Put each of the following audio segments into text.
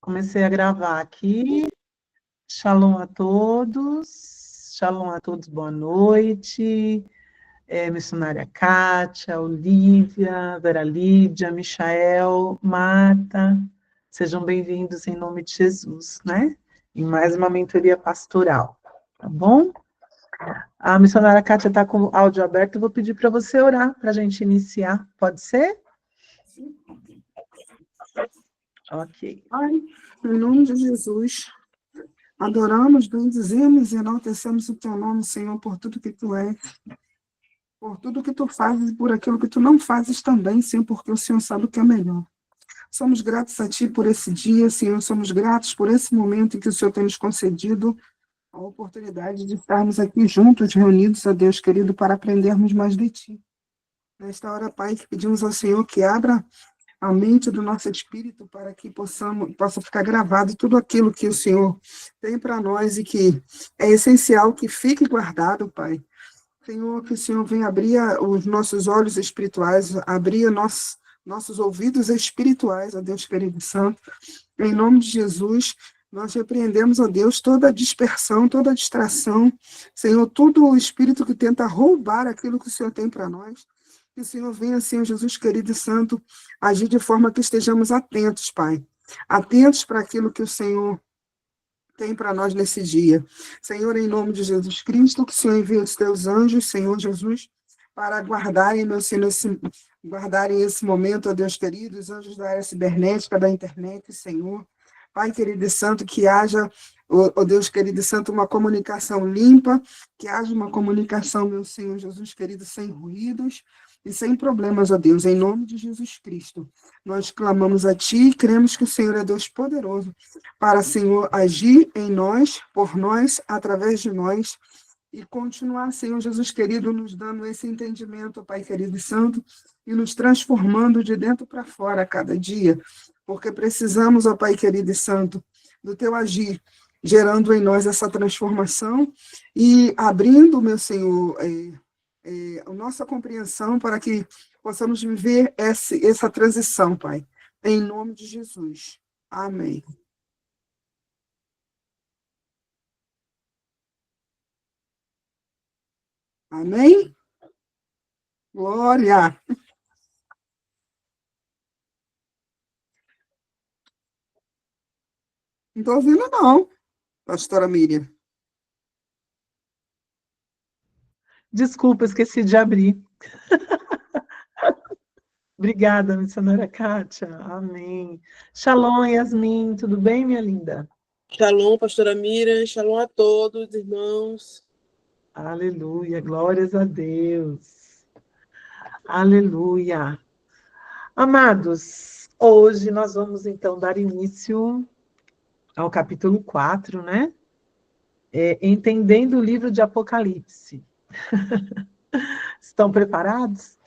Comecei a gravar aqui. Shalom a todos, boa noite. Missionária Kátia, Olívia, Vera Lídia, Michael, Marta, sejam bem-vindos em nome de Jesus, né? Em mais uma mentoria pastoral, tá bom? A missionária Kátia está com o áudio aberto, eu vou pedir para você orar para a gente iniciar, pode ser? Ok. Pai, em nome de Jesus, adoramos, bendizemos e enaltecemos o teu nome, Senhor, por tudo que tu és, por tudo que tu fazes e por aquilo que tu não fazes também, Senhor, porque o Senhor sabe o que é melhor. Somos gratos a ti por esse dia, Senhor, somos gratos por esse momento em que o Senhor tem nos concedido a oportunidade de estarmos aqui juntos, reunidos, a Deus querido, para aprendermos mais de ti. Nesta hora, Pai, que pedimos ao Senhor que abra a mente do nosso espírito para que possa ficar gravado tudo aquilo que o Senhor tem para nós e que é essencial que fique guardado, Pai. Senhor, que o Senhor venha abrir os nossos olhos espirituais, abrir nossos ouvidos espirituais, ó Deus querido e santo. Em nome de Jesus, nós repreendemos, ó Deus, toda dispersão, toda distração, Senhor, todo o espírito que tenta roubar aquilo que o Senhor tem para nós. Que o Senhor venha, Senhor Jesus querido e santo, agir de forma que estejamos atentos, Pai. Atentos para aquilo que o Senhor tem para nós nesse dia. Senhor, em nome de Jesus Cristo, que o Senhor envie os teus anjos, Senhor Jesus, para guardarem, meu Senhor, guardarem esse momento, ó Deus querido, os anjos da área cibernética, da internet, Senhor. Pai querido e santo, que haja, ó Deus querido e santo, uma comunicação limpa, que haja uma comunicação, meu Senhor Jesus querido, sem ruídos, e sem problemas, ó Deus, em nome de Jesus Cristo. Nós clamamos a Ti e cremos que o Senhor é Deus poderoso para, Senhor, agir em nós, por nós, através de nós, e continuar, Senhor Jesus querido, nos dando esse entendimento, Pai querido e santo, e nos transformando de dentro para fora a cada dia, porque precisamos, ó Pai querido e santo, do Teu agir, gerando em nós essa transformação e abrindo, meu Senhor, a nossa compreensão para que possamos viver essa transição, Pai. Em nome de Jesus. Amém. Amém? Glória! Não estou ouvindo, não, pastora Miriam. Desculpa, esqueci de abrir. Obrigada, missionária Kátia. Amém. Shalom, Yasmin, tudo bem, minha linda? Shalom, pastora Miriam. Shalom a todos, irmãos. Aleluia, glórias a Deus. Aleluia. Amados, hoje nós vamos então dar início ao capítulo 4, né? Entendendo o livro de Apocalipse. Estão preparados?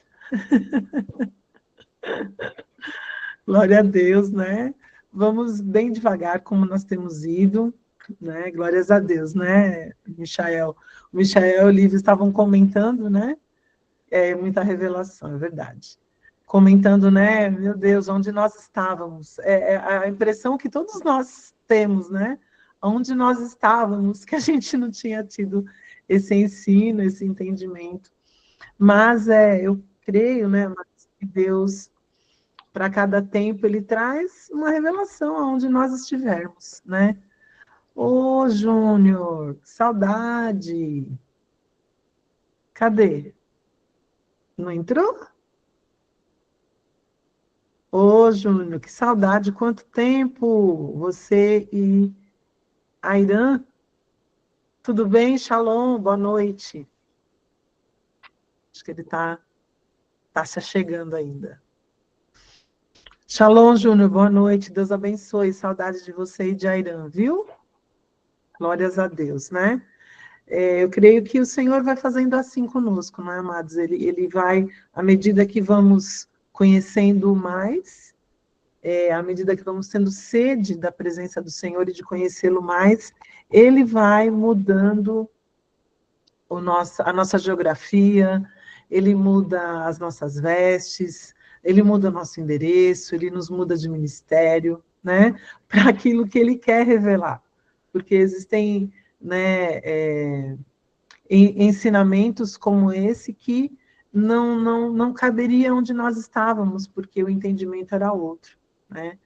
Glória a Deus, né? Vamos bem devagar, como nós temos ido, né? Glórias a Deus, né, Michael? O Michael e o Olívio estavam comentando, né? Muita revelação, é verdade. Comentando, né? Meu Deus, onde nós estávamos. A impressão que todos nós temos, né? Onde nós estávamos, que a gente não tinha tido esse ensino, esse entendimento. Mas eu creio, né, que Deus, para cada tempo, Ele traz uma revelação aonde nós estivermos, né? Ô, Júnior, que saudade! Cadê? Não entrou? Ô, Júnior, que saudade! Quanto tempo! Você e a Irã? Tudo bem? Shalom, boa noite. Acho que ele está se chegando ainda. Shalom, Júnior, boa noite. Deus abençoe. Saudade de você e de Airã, viu? Glórias a Deus, né? Eu creio que o Senhor vai fazendo assim conosco, não é, amados? Ele vai, à medida que vamos conhecendo mais, à medida que vamos tendo sede da presença do Senhor e de conhecê-lo mais, Ele vai mudando a nossa geografia, Ele muda as nossas vestes, Ele muda nosso endereço, Ele nos muda de ministério, né, para aquilo que ele quer revelar. Porque existem, né, ensinamentos como esse que não caberia onde nós estávamos, porque o entendimento era outro, né?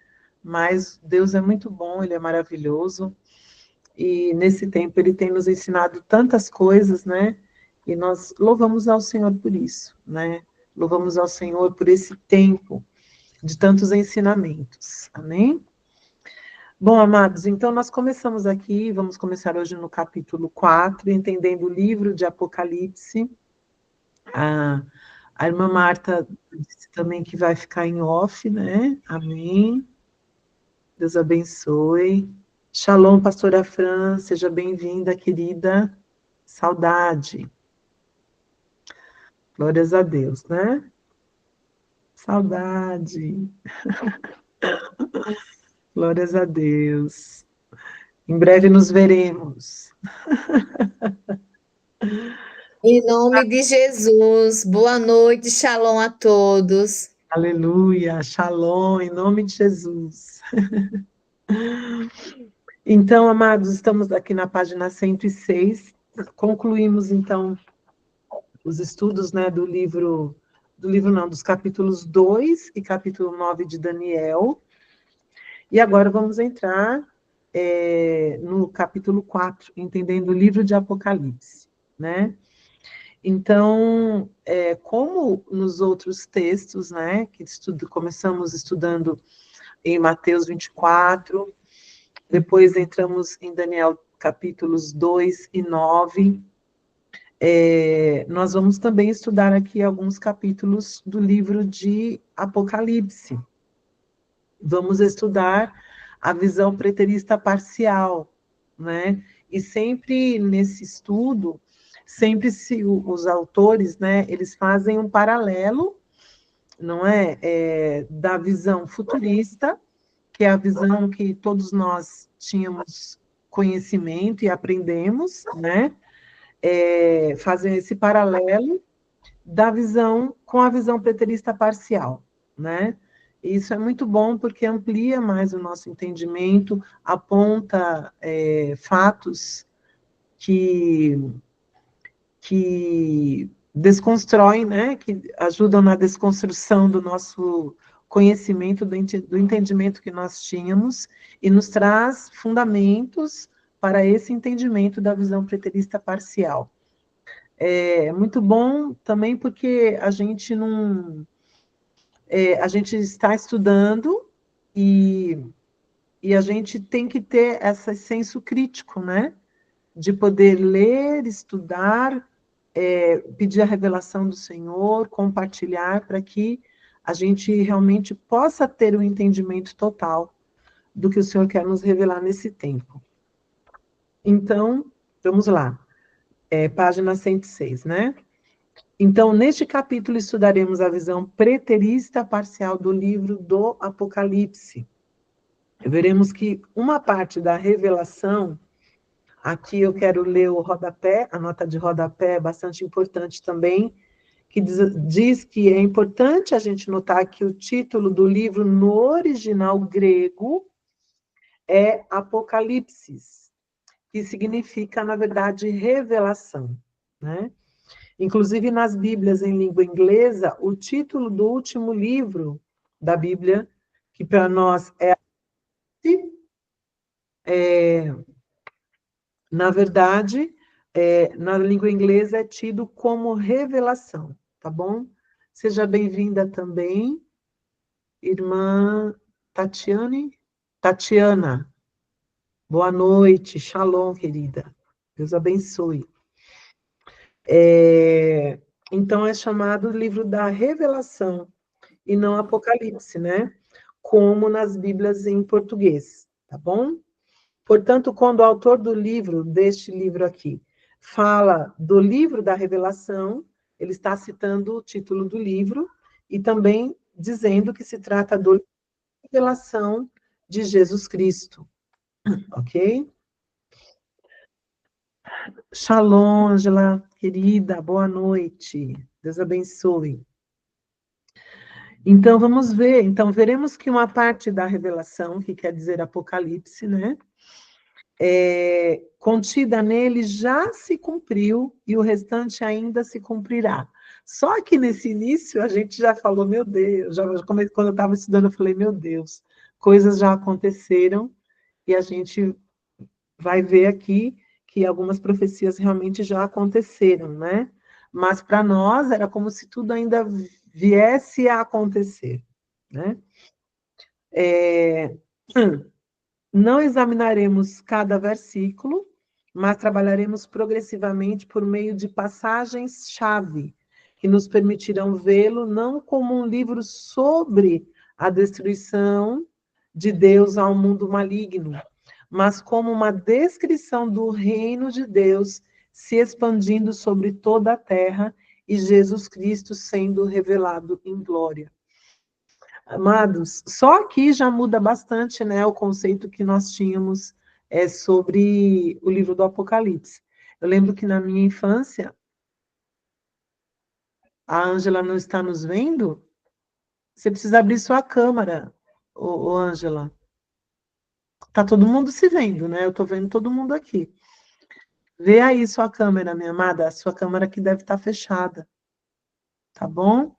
Mas Deus é muito bom, Ele é maravilhoso, e nesse tempo Ele tem nos ensinado tantas coisas, né? E nós louvamos ao Senhor por isso, né? Louvamos ao Senhor por esse tempo de tantos ensinamentos, amém? Bom, amados, então nós começamos aqui, vamos começar hoje no capítulo 4, entendendo o livro de Apocalipse. A irmã Marta disse também que vai ficar em off, né? Amém. Deus abençoe. Shalom, pastora Fran, seja bem-vinda, querida. Saudade. Glórias a Deus, né? Saudade. Glórias a Deus. Em breve nos veremos. Em nome de Jesus, boa noite, shalom a todos. Aleluia, shalom, em nome de Jesus. Então, amados, estamos aqui na página 106. Concluímos, então, os estudos, né, dos capítulos 2 e capítulo 9 de Daniel. E agora vamos entrar no capítulo 4, entendendo o livro de Apocalipse, né? Então, como nos outros textos, né, que começamos estudando em Mateus 24, depois entramos em Daniel capítulos 2 e 9, nós vamos também estudar aqui alguns capítulos do livro de Apocalipse. Vamos estudar a visão preterista parcial, né? E sempre nesse estudo, os autores, né, eles fazem um paralelo, não é, da visão futurista, que é a visão que todos nós tínhamos conhecimento e aprendemos, né? Fazem esse paralelo da visão com a visão preterista parcial, né? E isso é muito bom porque amplia mais o nosso entendimento, aponta fatos que desconstroem, né? Que ajudam na desconstrução do nosso conhecimento, do entendimento que nós tínhamos, e nos traz fundamentos para esse entendimento da visão preterista parcial. É muito bom também porque a gente não... a gente está estudando e a gente tem que ter esse senso crítico, né? De poder ler, estudar, pedir a revelação do Senhor, compartilhar, para que a gente realmente possa ter o entendimento total do que o Senhor quer nos revelar nesse tempo. Então, vamos lá. Página 106, né? Então, neste capítulo, estudaremos a visão preterista parcial do livro do Apocalipse. Veremos que uma parte da revelação, aqui eu quero ler o rodapé, a nota de rodapé é bastante importante também, que diz que é importante a gente notar que o título do livro no original grego é Apocalipse, que significa, na verdade, revelação, né? Inclusive, nas Bíblias em língua inglesa, o título do último livro da Bíblia, que para nós na verdade, na língua inglesa é tido como revelação, tá bom? Seja bem-vinda também, irmã Tatiana. Boa noite, shalom, querida. Deus abençoe. Então, é chamado livro da revelação, e não Apocalipse, né? Como nas Bíblias em português, tá bom? Portanto, quando o autor deste livro aqui, fala do livro da revelação, ele está citando o título do livro e também dizendo que se trata da revelação de Jesus Cristo, ok? Shalom, Angela, querida, boa noite. Deus abençoe. Então, vamos ver. Então, veremos que uma parte da revelação, que quer dizer Apocalipse, né? Contida nele já se cumpriu e o restante ainda se cumprirá. Só que nesse início a gente já falou, meu Deus, quando eu estava estudando, eu falei, meu Deus, coisas já aconteceram e a gente vai ver aqui que algumas profecias realmente já aconteceram, né? Mas para nós era como se tudo ainda viesse a acontecer, né? Não examinaremos cada versículo, mas trabalharemos progressivamente por meio de passagens-chave, que nos permitirão vê-lo não como um livro sobre a destruição de Deus ao mundo maligno, mas como uma descrição do reino de Deus se expandindo sobre toda a terra e Jesus Cristo sendo revelado em glória. Amados, só aqui já muda bastante, né, o conceito que nós tínhamos sobre o livro do Apocalipse. Eu lembro que na minha infância, a Ângela não está nos vendo? Você precisa abrir sua câmera, ô Ângela. Tá todo mundo se vendo, né? Eu estou vendo todo mundo aqui. Vê aí sua câmera, minha amada. A sua câmera aqui deve estar fechada, tá bom?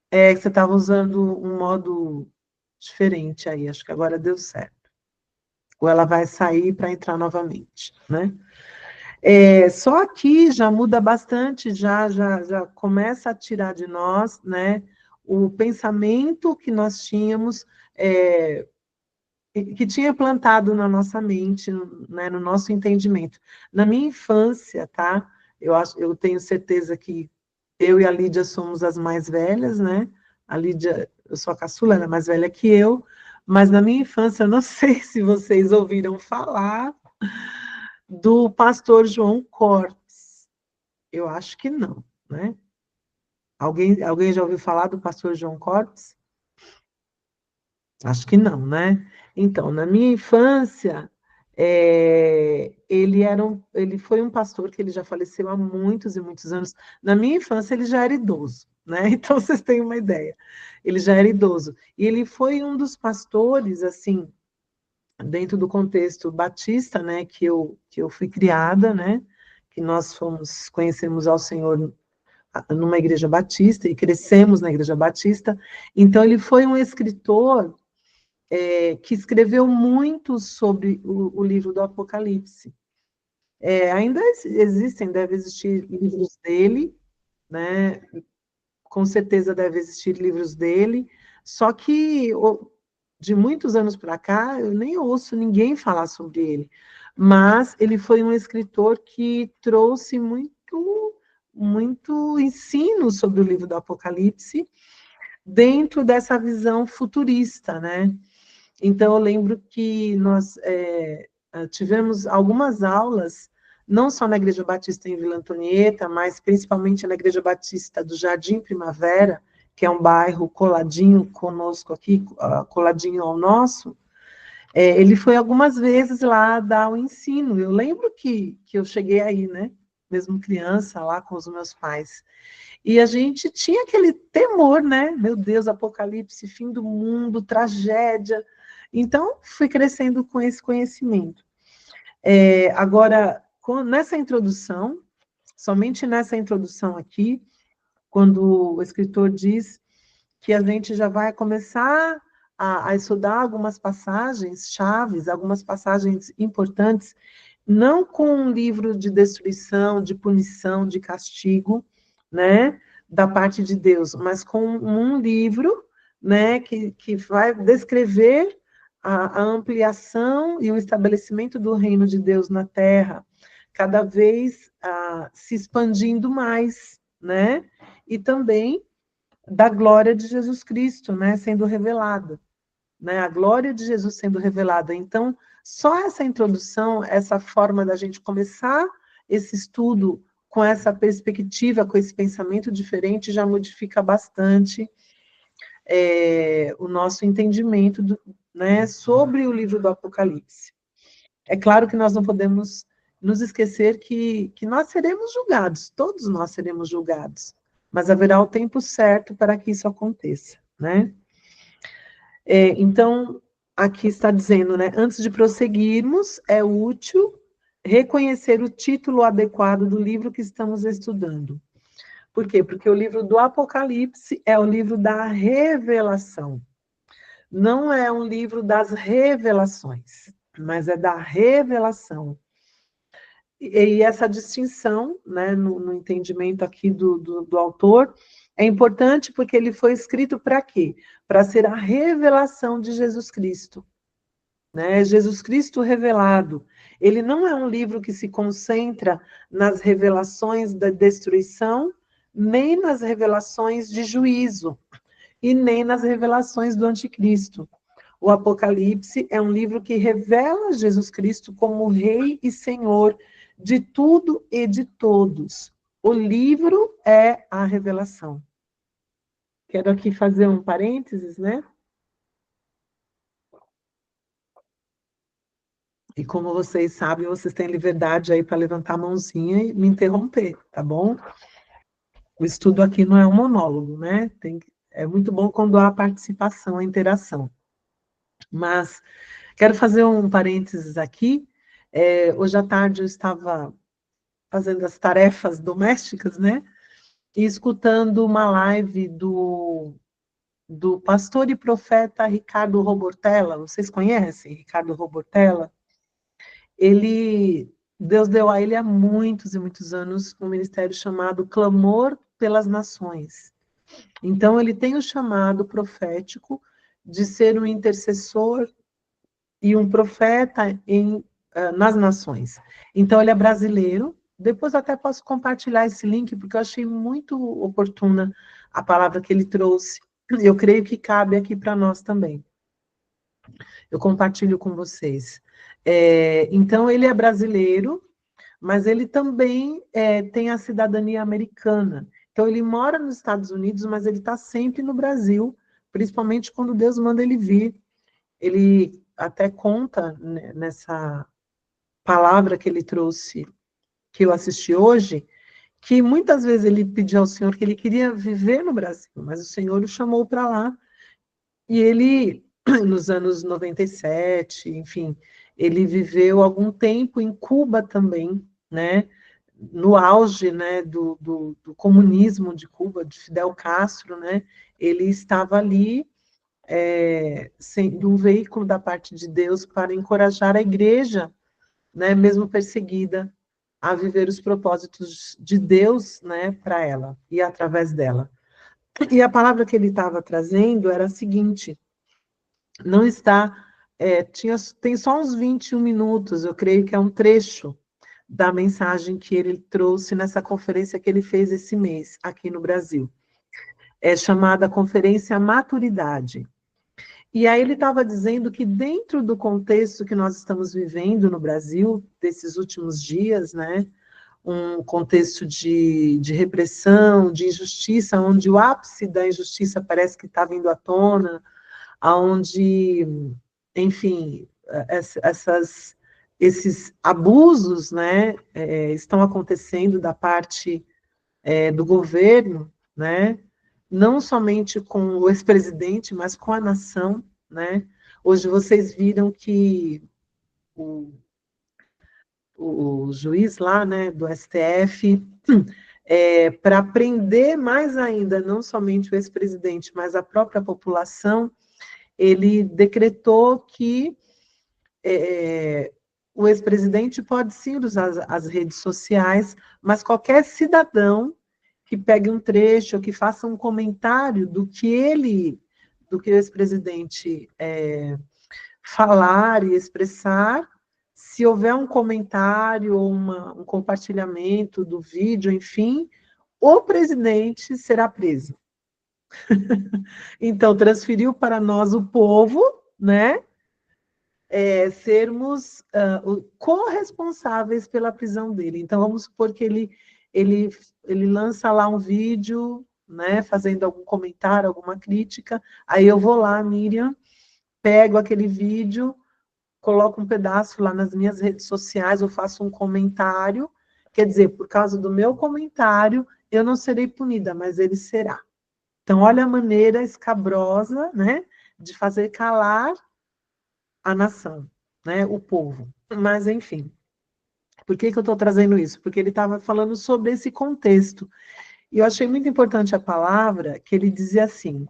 É que você estava usando um modo diferente aí, acho que agora deu certo. Ou ela vai sair para entrar novamente, né? Só aqui já muda bastante, já começa a tirar de nós, né, o pensamento que nós tínhamos, que tinha plantado na nossa mente, né, no nosso entendimento. Na minha infância, tá? Eu tenho certeza que eu e a Lídia somos as mais velhas, né? A Lídia, eu sou a caçula, ela é mais velha que eu, mas na minha infância, eu não sei se vocês ouviram falar do pastor João Cortes. Eu acho que não, né? Alguém já ouviu falar do pastor João Cortes? Acho que não, né? Então, na minha infância, ele foi um pastor que ele já faleceu há muitos e muitos anos. Na minha infância, ele já era idoso, né? Então, vocês têm uma ideia. Ele já era idoso. E ele foi um dos pastores, assim, dentro do contexto batista, né, que eu fui criada, né, que nós conhecemos ao Senhor numa igreja batista e crescemos na igreja batista. Então, ele foi um escritor que escreveu muito sobre o livro do Apocalipse. Ainda existem, deve existir livros dele, né? Com certeza deve existir livros dele, só que de muitos anos para cá, eu nem ouço ninguém falar sobre ele. Mas ele foi um escritor que trouxe muito ensino sobre o livro do Apocalipse dentro dessa visão futurista, né? Então, eu lembro que nós tivemos algumas aulas, não só na Igreja Batista em Vila Antonieta, mas principalmente na Igreja Batista do Jardim Primavera, que é um bairro coladinho conosco aqui, coladinho ao nosso. Ele foi algumas vezes lá dar o ensino. Eu lembro que eu cheguei aí, né? Mesmo criança, lá com os meus pais. E a gente tinha aquele temor, né? Meu Deus, apocalipse, fim do mundo, tragédia. Então, fui crescendo com esse conhecimento. Agora, nessa introdução, somente nessa introdução aqui, quando o escritor diz que a gente já vai começar a estudar algumas passagens chaves, algumas passagens importantes, não com um livro de destruição, de punição, de castigo, né, da parte de Deus, mas com um livro, né, que vai descrever a ampliação e o estabelecimento do reino de Deus na Terra, cada vez se expandindo mais, né, e também da glória de Jesus Cristo, né, sendo revelada, né, a glória de Jesus sendo revelada. Então, só essa introdução, essa forma da gente começar esse estudo com essa perspectiva, com esse pensamento diferente, já modifica bastante o nosso entendimento né, sobre o livro do Apocalipse. É claro que nós não podemos nos esquecer que nós seremos julgados, todos nós seremos julgados, mas haverá o tempo certo para que isso aconteça, né? Então, aqui está dizendo, né? Antes de prosseguirmos, é útil reconhecer o título adequado do livro que estamos estudando. Por quê? Porque o livro do Apocalipse é o livro da revelação. Não é um livro das revelações, mas é da revelação. E essa distinção, né, no entendimento aqui do autor, é importante porque ele foi escrito para quê? Para ser a revelação de Jesus Cristo. Né? Jesus Cristo revelado. Ele não é um livro que se concentra nas revelações da destruição, nem nas revelações de juízo, e nem nas revelações do anticristo. O Apocalipse é um livro que revela Jesus Cristo como Rei e Senhor de tudo e de todos. O livro é a revelação. Quero aqui fazer um parênteses, né? E como vocês sabem, vocês têm liberdade aí para levantar a mãozinha e me interromper, tá bom? O estudo aqui não é um monólogo, né? É muito bom quando há participação, a interação. Mas quero fazer um parênteses aqui. Hoje à tarde eu estava fazendo as tarefas domésticas, né? E escutando uma live do pastor e profeta Ricardo Robortella. Vocês conhecem Ricardo Robortella? Deus deu a ele há muitos e muitos anos um ministério chamado Clamor pelas Nações. Então, ele tem o chamado profético de ser um intercessor e um profeta nas nações. Então, ele é brasileiro. Depois até posso compartilhar esse link, porque eu achei muito oportuna a palavra que ele trouxe. Eu creio que cabe aqui para nós também. Eu compartilho com vocês. Então, ele é brasileiro, mas ele também tem a cidadania americana. Então, ele mora nos Estados Unidos, mas ele está sempre no Brasil, principalmente quando Deus manda ele vir. Ele até conta, né, nessa palavra que ele trouxe, que eu assisti hoje, que muitas vezes ele pediu ao Senhor que ele queria viver no Brasil, mas o Senhor o chamou para lá. E ele, nos anos 97, enfim, ele viveu algum tempo em Cuba também, né? No auge, né, do comunismo de Cuba, de Fidel Castro, né? Ele estava ali sendo um veículo da parte de Deus para encorajar a igreja, né, mesmo perseguida, a viver os propósitos de Deus, né, para ela e através dela. E a palavra que ele estava trazendo era a seguinte: não está, tem só uns 21 minutos, eu creio que é um trecho da mensagem que ele trouxe nessa conferência que ele fez esse mês, aqui no Brasil. É chamada Conferência Maturidade. E aí ele estava dizendo que dentro do contexto que nós estamos vivendo no Brasil, desses últimos dias, né, um contexto de repressão, de injustiça, onde o ápice da injustiça parece que está vindo à tona, onde, enfim, esses abusos, né, estão acontecendo da parte do governo, né, não somente com o ex-presidente, mas com a nação, né. Hoje vocês viram que o juiz lá, né, do STF, para prender mais ainda, não somente o ex-presidente, mas a própria população, ele decretou que o ex-presidente pode sim usar as redes sociais, mas qualquer cidadão que pegue um trecho, ou que faça um comentário do que o ex-presidente falar e expressar, se houver um comentário ou um compartilhamento do vídeo, enfim, o presidente será preso. Então, transferiu para nós, o povo, né, sermos corresponsáveis pela prisão dele. Então, vamos supor que ele lança lá um vídeo, né, fazendo algum comentário, alguma crítica, aí eu vou lá, Miriam, pego aquele vídeo, coloco um pedaço lá nas minhas redes sociais, eu faço um comentário, quer dizer, por causa do meu comentário, eu não serei punida, mas ele será. Então, olha a maneira escabrosa, né, de fazer calar a nação, né, o povo. Mas, enfim, por que eu estou trazendo isso? Porque ele estava falando sobre esse contexto. E eu achei muito importante a palavra, que ele dizia assim,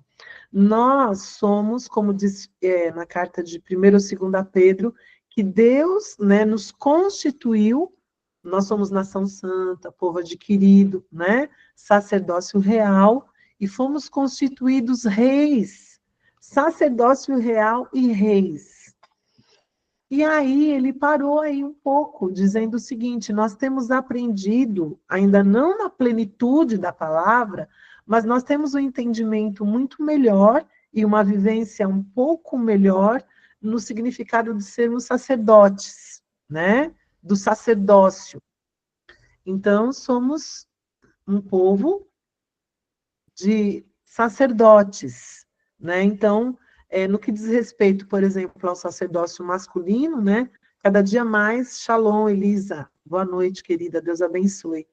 nós somos, como diz na carta de 1º ou 2º Pedro, que Deus, né, nos constituiu, nós somos nação santa, povo adquirido, né, sacerdócio real, e fomos constituídos reis, sacerdócio real e reis. E aí ele parou aí um pouco, dizendo o seguinte, nós temos aprendido, ainda não na plenitude da palavra, mas nós temos um entendimento muito melhor e uma vivência um pouco melhor no significado de sermos sacerdotes, né? Do sacerdócio. Então, somos um povo de sacerdotes, né? Então, no que diz respeito, por exemplo, ao sacerdócio masculino, né? Cada dia mais, Shalom, Elisa, boa noite, querida, Deus abençoe.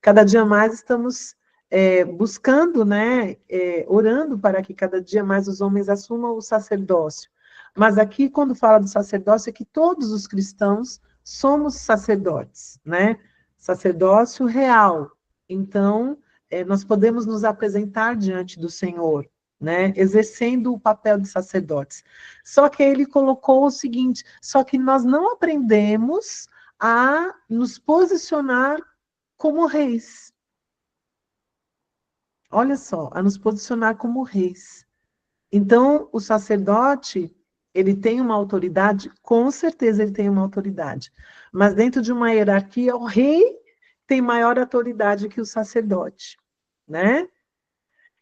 Cada dia mais estamos buscando, né? Orando para que cada dia mais os homens assumam o sacerdócio. Mas aqui, quando fala do sacerdócio, é que todos os cristãos somos sacerdotes, né? Sacerdócio real. Então, nós podemos nos apresentar diante do Senhor, né, exercendo o papel de sacerdotes. Só que ele colocou o seguinte, só que nós não aprendemos a nos posicionar como reis. Olha só, a nos posicionar como reis. Então, o sacerdote, ele tem uma autoridade, com certeza ele tem uma autoridade, mas dentro de uma hierarquia, o rei tem maior autoridade que o sacerdote, né?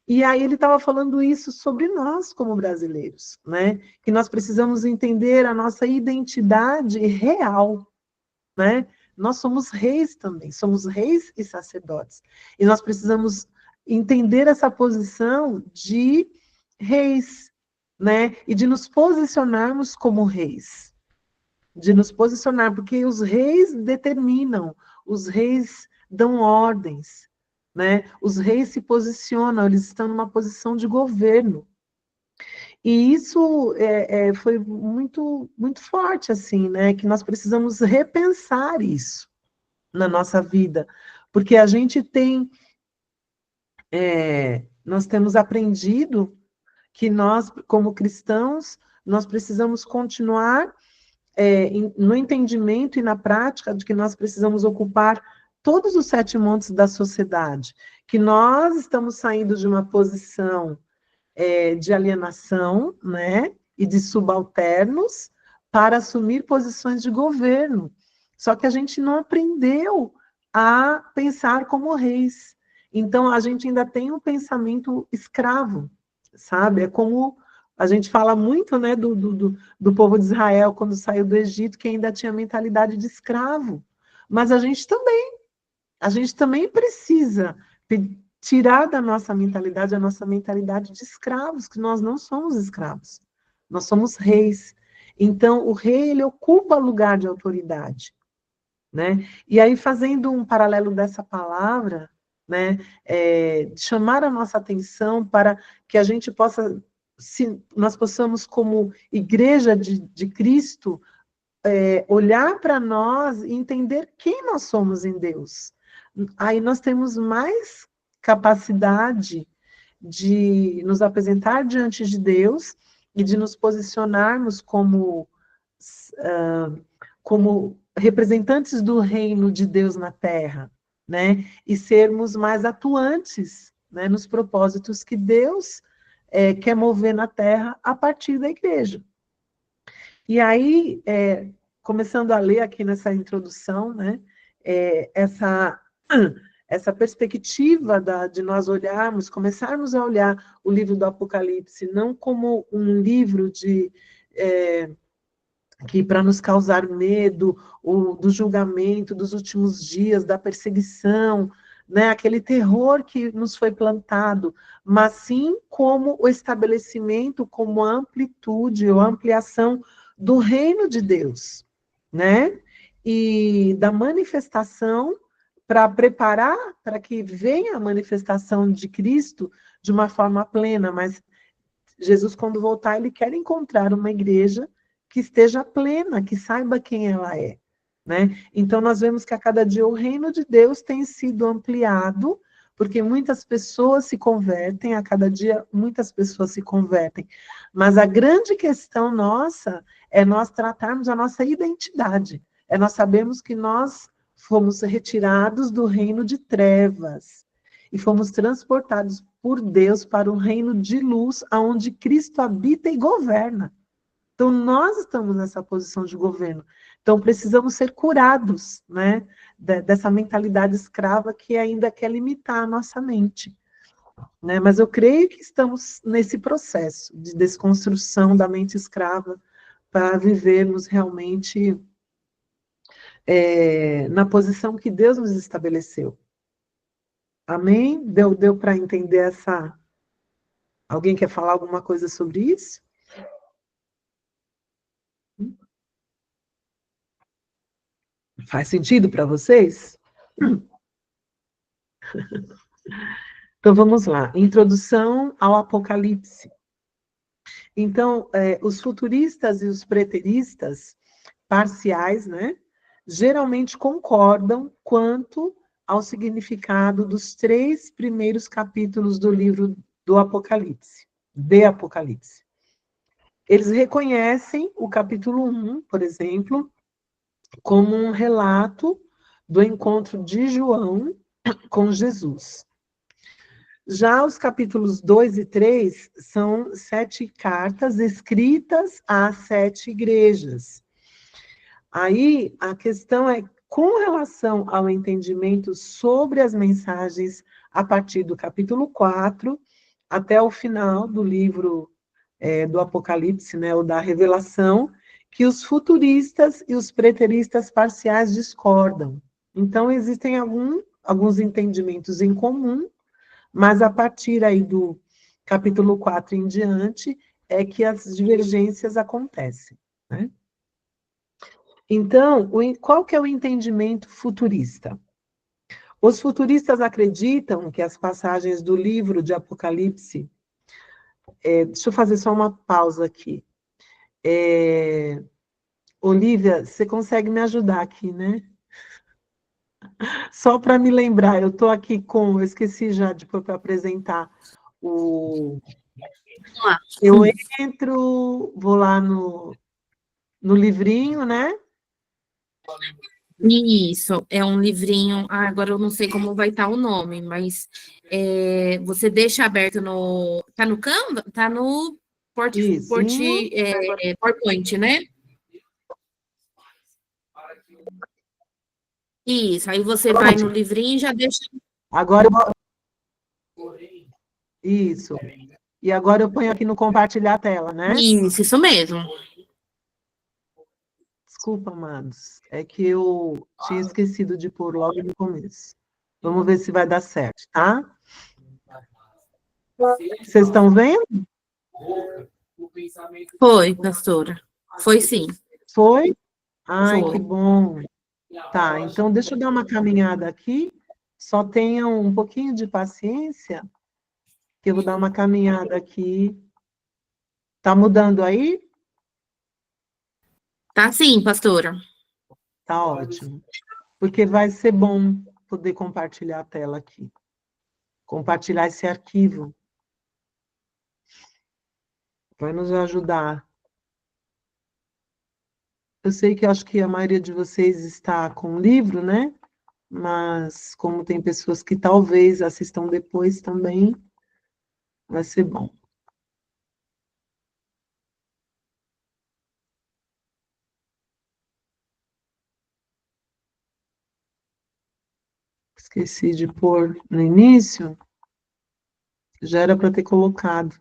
E aí ele estava falando isso sobre nós como brasileiros, né? Que nós precisamos entender a nossa identidade real, né? Nós somos reis também, somos reis e sacerdotes. E nós precisamos entender essa posição de reis, né? E de nos posicionarmos como reis. De nos posicionar, porque os reis determinam, os reis dão ordens, né? Os reis se posicionam, eles estão numa posição de governo. E isso foi muito, muito forte, assim, né? Que nós precisamos repensar isso na nossa vida, porque a gente tem, nós temos aprendido que nós, como cristãos, nós precisamos continuar no entendimento e na prática de que nós precisamos ocupar todos os 7 montes da sociedade, que nós estamos saindo de uma posição de alienação, né, e de subalternos para assumir posições de governo. Só que a gente não aprendeu a pensar como reis. Então, a gente ainda tem um pensamento escravo, sabe? É como a gente fala muito, né, do povo de Israel quando saiu do Egito, que ainda tinha mentalidade de escravo. Mas a gente também precisa tirar da nossa mentalidade a nossa mentalidade de escravos, que nós não somos escravos. Nós somos reis. Então, o rei, ele ocupa lugar de autoridade, né? E aí, fazendo um paralelo dessa palavra, né, chamar a nossa atenção para que a gente possa, nós possamos, como igreja de Cristo, olhar para nós e entender quem nós somos em Deus. Aí nós temos mais capacidade de nos apresentar diante de Deus e de nos posicionarmos como representantes do reino de Deus na Terra, né? E sermos mais atuantes, né, nos propósitos que Deus quer mover na Terra a partir da igreja. E aí, começando a ler aqui nessa introdução, né, essa perspectiva de nós olharmos, começarmos a olhar o livro do Apocalipse não como um livro que para nos causar medo, do julgamento, dos últimos dias, da perseguição, né, aquele terror que nos foi plantado, mas sim como o estabelecimento, como a amplitude ou ampliação do reino de Deus, né, e da manifestação para preparar para que venha a manifestação de Cristo de uma forma plena, mas Jesus, quando voltar, ele quer encontrar uma igreja que esteja plena, que saiba quem ela é, né? Então, nós vemos que a cada dia o reino de Deus tem sido ampliado, porque muitas pessoas se convertem, a cada dia muitas pessoas se convertem. Mas a grande questão nossa é nós tratarmos a nossa identidade, é nós sabermos que nós fomos retirados do reino de trevas e fomos transportados por Deus para o reino de luz, onde Cristo habita e governa. Então, nós estamos nessa posição de governo. Então, precisamos ser curados, né, dessa mentalidade escrava que ainda quer limitar a nossa mente, né? Mas eu creio que estamos nesse processo de desconstrução da mente escrava para vivermos realmente na posição que Deus nos estabeleceu. Amém? Deu para entender essa... Alguém quer falar alguma coisa sobre isso? Faz sentido para vocês? Então, vamos lá. Introdução ao Apocalipse. Então, os futuristas e os preteristas parciais, né, geralmente concordam quanto ao significado dos 3 primeiros capítulos do livro do Apocalipse, de Apocalipse. Eles reconhecem o capítulo 1, por exemplo, como um relato do encontro de João com Jesus. Já os capítulos 2 e 3 são 7 cartas escritas às 7 igrejas. Aí, a questão é, com relação ao entendimento sobre as mensagens a partir do capítulo 4 até o final do livro do Apocalipse, né, ou da Revelação, que os futuristas e os preteristas parciais discordam. Então, existem alguns entendimentos em comum, mas a partir aí do capítulo 4 em diante é que as divergências acontecem, né? Então, qual que é o entendimento futurista? Os futuristas acreditam que as passagens do livro de Apocalipse... deixa eu fazer só uma pausa aqui. Olivia, você consegue me ajudar aqui, né? Só para me lembrar, eu estou aqui eu esqueci já de para apresentar o... Eu entro, vou lá no livrinho, né? Isso, é um livrinho. Agora eu não sei como vai estar o nome, mas você deixa aberto no. Tá no Canva? Tá no Isso. PowerPoint, né? Isso, aí você vai no livrinho e já deixa. Agora Isso. E agora eu ponho aqui no compartilhar a tela, né? Isso mesmo. Desculpa, amados. É que eu tinha esquecido de pôr logo no começo. Vamos ver se vai dar certo, tá? Vocês estão vendo? Foi, pastora. Foi sim. Foi? Ai, Foi. que bom. Tá, então deixa eu dar uma caminhada aqui. Só tenham um pouquinho de paciência, que eu vou dar uma caminhada aqui. Tá mudando aí? Tá sim, pastora. Tá ótimo. Porque vai ser bom poder compartilhar a tela aqui. Compartilhar esse arquivo. Vai nos ajudar. Eu sei que acho que a maioria de vocês está com o livro, né? Mas como tem pessoas que talvez assistam depois também, vai ser bom. Esqueci de pôr no início. Já era para ter colocado.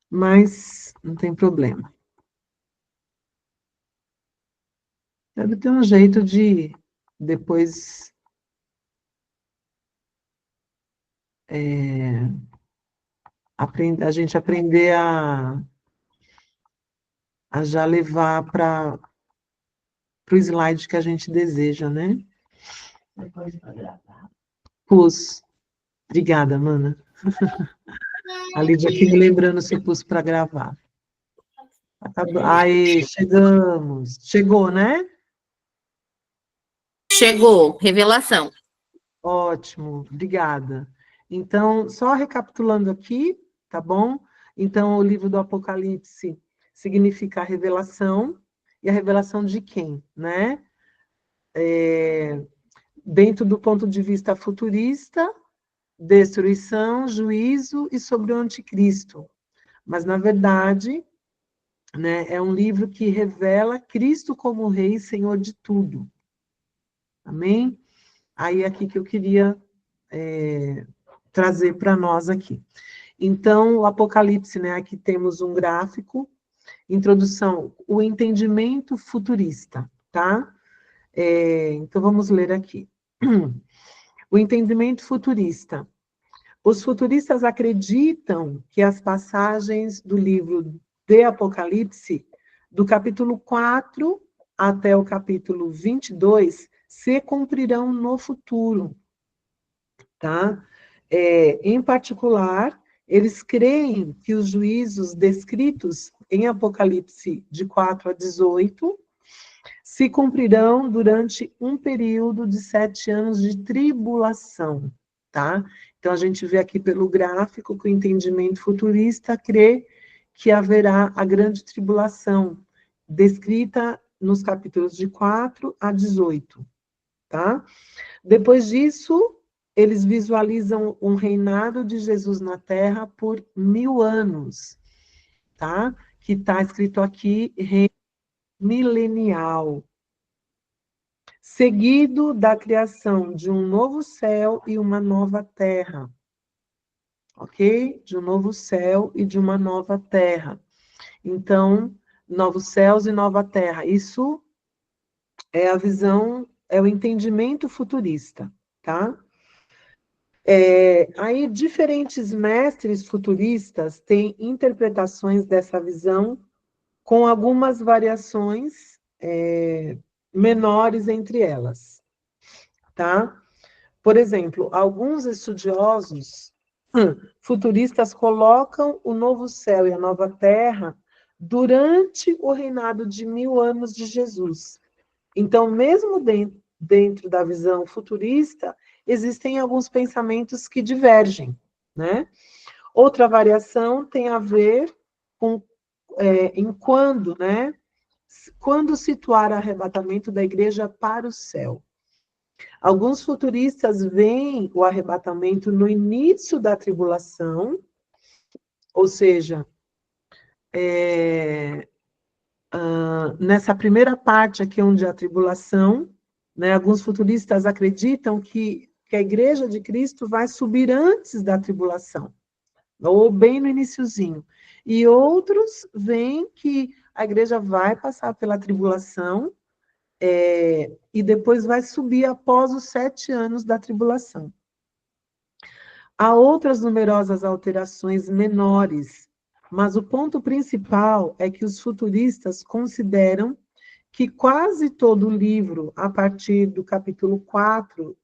Mas não tem problema. Deve ter um jeito de depois a gente aprender a já levar para o slide que a gente deseja, né? Pus. Obrigada, mana. A Lídia aqui me lembrando se eu pus para gravar. Aí, chegamos. Chegou, né? Chegou, revelação. Ótimo, obrigada. Então, só recapitulando aqui, tá bom? Então, o livro do Apocalipse significa a revelação, e a revelação de quem, né? Dentro do ponto de vista futurista, destruição, juízo e sobre o anticristo. Mas, na verdade, né, é um livro que revela Cristo como Rei e Senhor de tudo. Amém? Aí, aqui que eu queria trazer para nós aqui. Então, o Apocalipse, né, aqui temos um gráfico, introdução, o entendimento futurista, tá? Então, vamos ler aqui. O entendimento futurista. Os futuristas acreditam que as passagens do livro de Apocalipse, do capítulo 4 até o capítulo 22, se cumprirão no futuro, tá? Em particular, eles creem que os juízos descritos em Apocalipse de 4 a 18 se cumprirão durante um período de 7 anos de tribulação, tá? Então, a gente vê aqui pelo gráfico que o entendimento futurista crê que haverá a grande tribulação, descrita nos capítulos de 4 a 18, tá? Depois disso, eles visualizam um reinado de Jesus na Terra por 1000 anos, tá? Que está escrito aqui, reino milenial, seguido da criação de um novo céu e uma nova terra, ok? De um novo céu e de uma nova terra. Então, novos céus e nova terra. Isso é a visão, é o entendimento futurista, tá? Aí, diferentes mestres futuristas têm interpretações dessa visão com algumas variações menores entre elas, tá? Por exemplo, alguns estudiosos futuristas colocam o novo céu e a nova terra durante o reinado de 1000 anos de Jesus. Então, mesmo dentro da visão futurista, existem alguns pensamentos que divergem, né? Outra variação tem a ver com em quando, né? Quando situar o arrebatamento da igreja para o céu. Alguns futuristas veem o arrebatamento no início da tribulação, ou seja, nessa primeira parte aqui onde há a tribulação, né, alguns futuristas acreditam que a igreja de Cristo vai subir antes da tribulação, ou bem no iniciozinho. E outros veem que a igreja vai passar pela tribulação e depois vai subir após os 7 anos da tribulação. Há outras numerosas alterações menores, mas o ponto principal é que os futuristas consideram que quase todo o livro, a partir do capítulo 4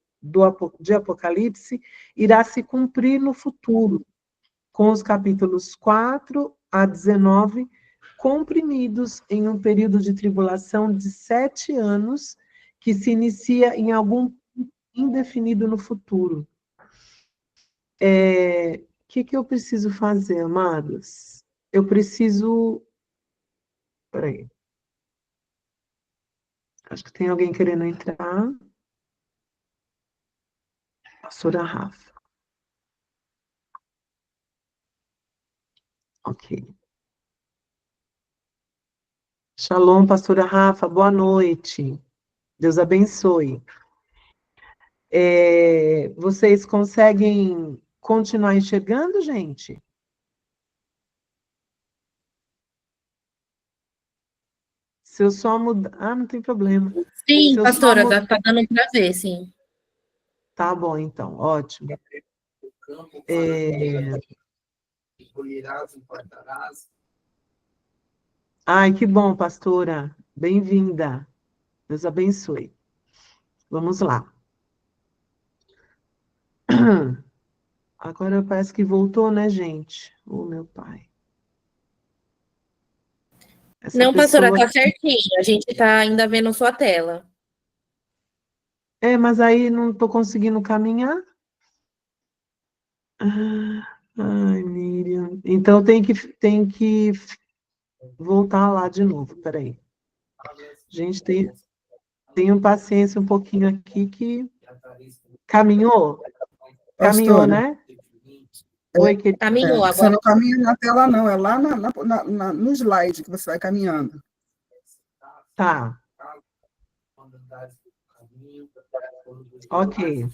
de Apocalipse, irá se cumprir no futuro, com os capítulos 4 a 19 comprimidos em um período de tribulação de 7 anos, que se inicia em algum indefinido no futuro. Que eu preciso fazer, amados? Eu preciso... Peraí. Acho que tem alguém querendo entrar. Pastora Rafa. Ok. Shalom, pastora Rafa, boa noite. Deus abençoe. Vocês conseguem continuar enxergando, gente? Se eu só mudar... Ah, não tem problema. Sim, pastora, tá dando para ver, sim. Tá bom, então, ótimo. Ai, que bom, pastora. Bem-vinda. Deus abençoe. Vamos lá. Agora parece que voltou, né, gente? Ô, meu pai. Essa Não, pastora, pessoa. tá certinho. A gente tá ainda vendo sua tela. Mas aí não estou conseguindo caminhar. Ai, Miriam. Então tem que voltar lá de novo. Peraí. Gente, tenham paciência um pouquinho aqui que caminhou. Caminhou, Pastora, né? Oi, querida. Caminhou, você agora não caminha na tela, não, é lá no slide que você vai caminhando. Tá. Ok.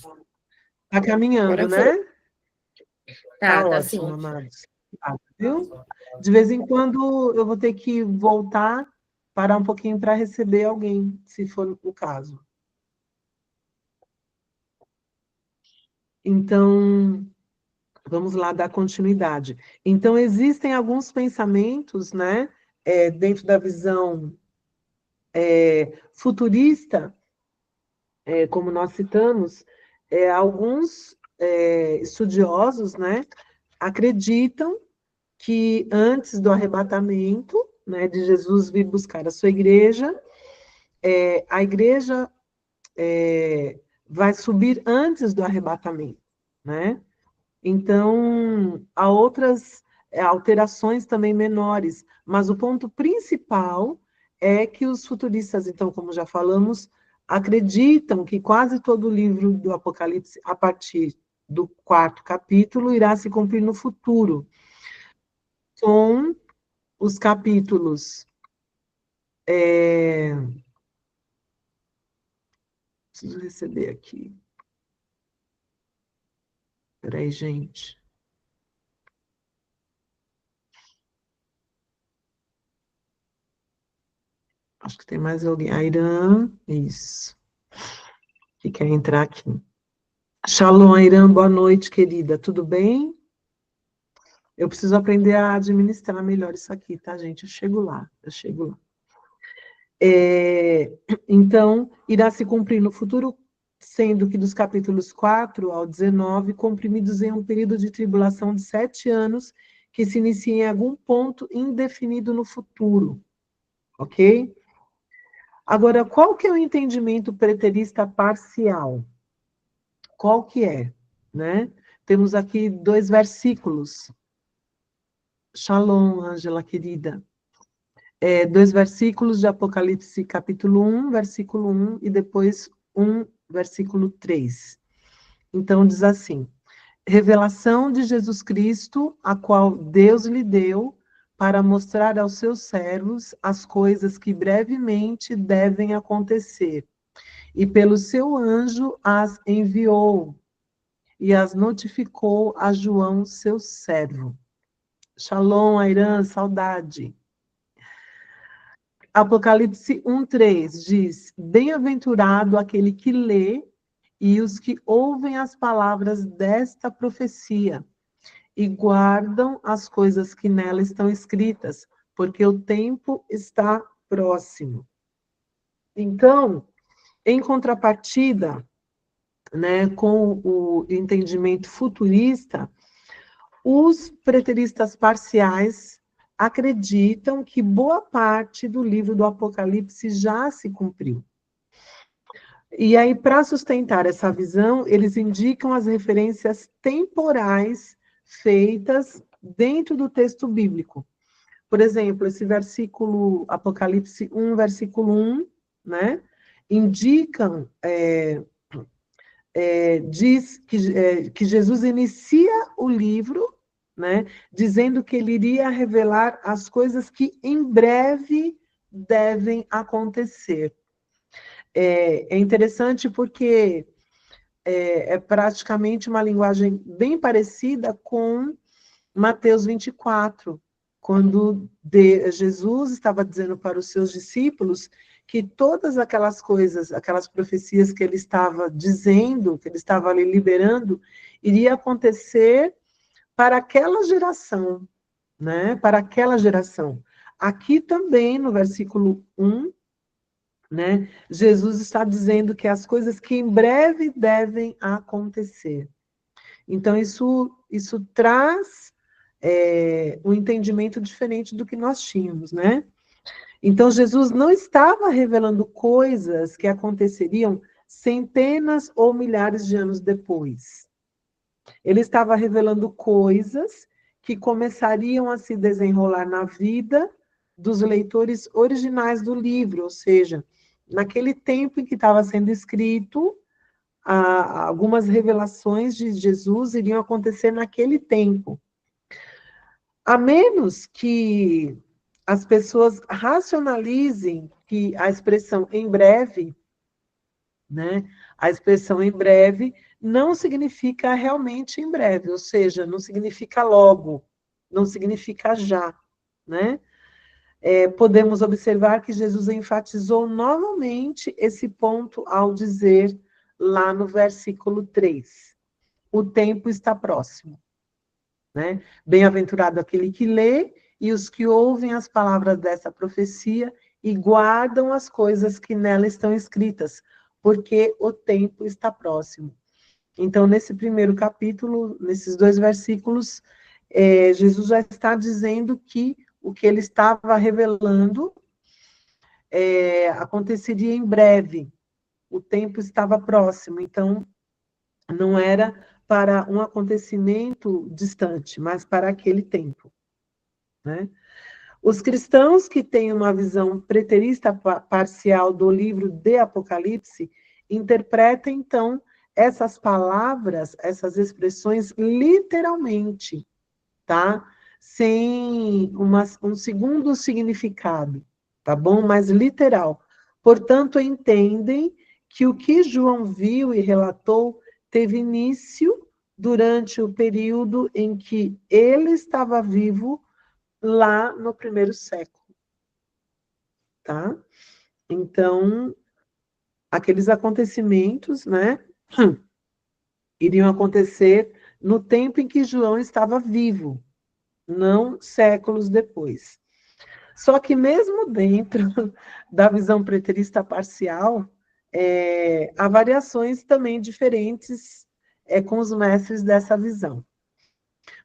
Tá caminhando, agora foi. né? Tá Tá ótimo, sim. amados. Tá, viu? De vez em quando eu vou ter que voltar, parar um pouquinho para receber alguém, se for o caso. Então, vamos lá dar continuidade. Então, existem alguns pensamentos, né, dentro da visão futurista, como nós citamos, alguns estudiosos, né, acreditam que antes do arrebatamento, né, de Jesus vir buscar a sua igreja, a igreja vai subir antes do arrebatamento, né? Então, há outras alterações também menores, mas o ponto principal é que os futuristas, então, como já falamos, acreditam que quase todo o livro do Apocalipse, a partir do 4º capítulo, irá se cumprir no futuro. Com os capítulos. Preciso receber aqui. Peraí, gente. Acho que tem mais alguém. A Irã, isso. Que quer entrar aqui. Shalom, Irã, boa noite, querida. Tudo bem? Eu preciso aprender a administrar melhor isso aqui, tá, gente? Eu chego lá. Então, irá se cumprir no futuro, sendo que dos capítulos 4 ao 19, comprimidos em um período de tribulação de 7 anos, que se inicia em algum ponto indefinido no futuro, ok? Agora, qual que é o entendimento preterista parcial? Qual que é, né? Temos aqui 2 versículos. Shalom, Ângela, querida. 2 versículos de Apocalipse, capítulo 1, versículo 1, e depois 1, versículo 3. Então, diz assim: revelação de Jesus Cristo, a qual Deus lhe deu, para mostrar aos seus servos as coisas que brevemente devem acontecer. E pelo seu anjo as enviou, e as notificou a João, seu servo. Shalom, Airã, saudade. Apocalipse 1:3 diz: bem-aventurado aquele que lê e os que ouvem as palavras desta profecia e guardam as coisas que nela estão escritas, porque o tempo está próximo. Então, em contrapartida, né, com o entendimento futurista, os preteristas parciais acreditam que boa parte do livro do Apocalipse já se cumpriu. E aí, para sustentar essa visão, eles indicam as referências temporais feitas dentro do texto bíblico. Por exemplo, esse versículo, Apocalipse 1, versículo 1, né, indicam, diz que Jesus inicia o livro, né, dizendo que ele iria revelar as coisas que em breve devem acontecer. É interessante porque é praticamente uma linguagem bem parecida com Mateus 24, quando Jesus estava dizendo para os seus discípulos que todas aquelas coisas, aquelas profecias que ele estava dizendo, que ele estava ali liberando, iria acontecer para aquela geração, né? Para aquela geração. Aqui também, no versículo 1, né? Jesus está dizendo que as coisas que em breve devem acontecer. Então, isso traz um entendimento diferente do que nós tínhamos, né? Então, Jesus não estava revelando coisas que aconteceriam centenas ou milhares de anos depois. Ele estava revelando coisas que começariam a se desenrolar na vida dos leitores originais do livro, ou seja, naquele tempo em que estava sendo escrito, algumas revelações de Jesus iriam acontecer naquele tempo. A menos que as pessoas racionalizem que a expressão em breve, né? A expressão em breve não significa realmente em breve, ou seja, não significa logo, não significa já, né? Podemos observar que Jesus enfatizou novamente esse ponto ao dizer lá no versículo 3, o tempo está próximo, né? Bem-aventurado aquele que lê e os que ouvem as palavras dessa profecia e guardam as coisas que nela estão escritas, porque o tempo está próximo. Então, nesse primeiro capítulo, nesses 2 versículos, Jesus já está dizendo que o que ele estava revelando aconteceria em breve, o tempo estava próximo, então não era para um acontecimento distante, mas para aquele tempo, né? Os cristãos que têm uma visão preterista parcial do livro de Apocalipse interpretam, então, essas palavras, essas expressões, literalmente, tá? Sem um segundo significado, tá bom? Mas literal. Portanto, entendem que o que João viu e relatou teve início durante o período em que ele estava vivo, lá no primeiro século, tá? Então, aqueles acontecimentos, né, iriam acontecer no tempo em que João estava vivo, não séculos depois. Só que mesmo dentro da visão preterista parcial, há variações também diferentes com os mestres dessa visão.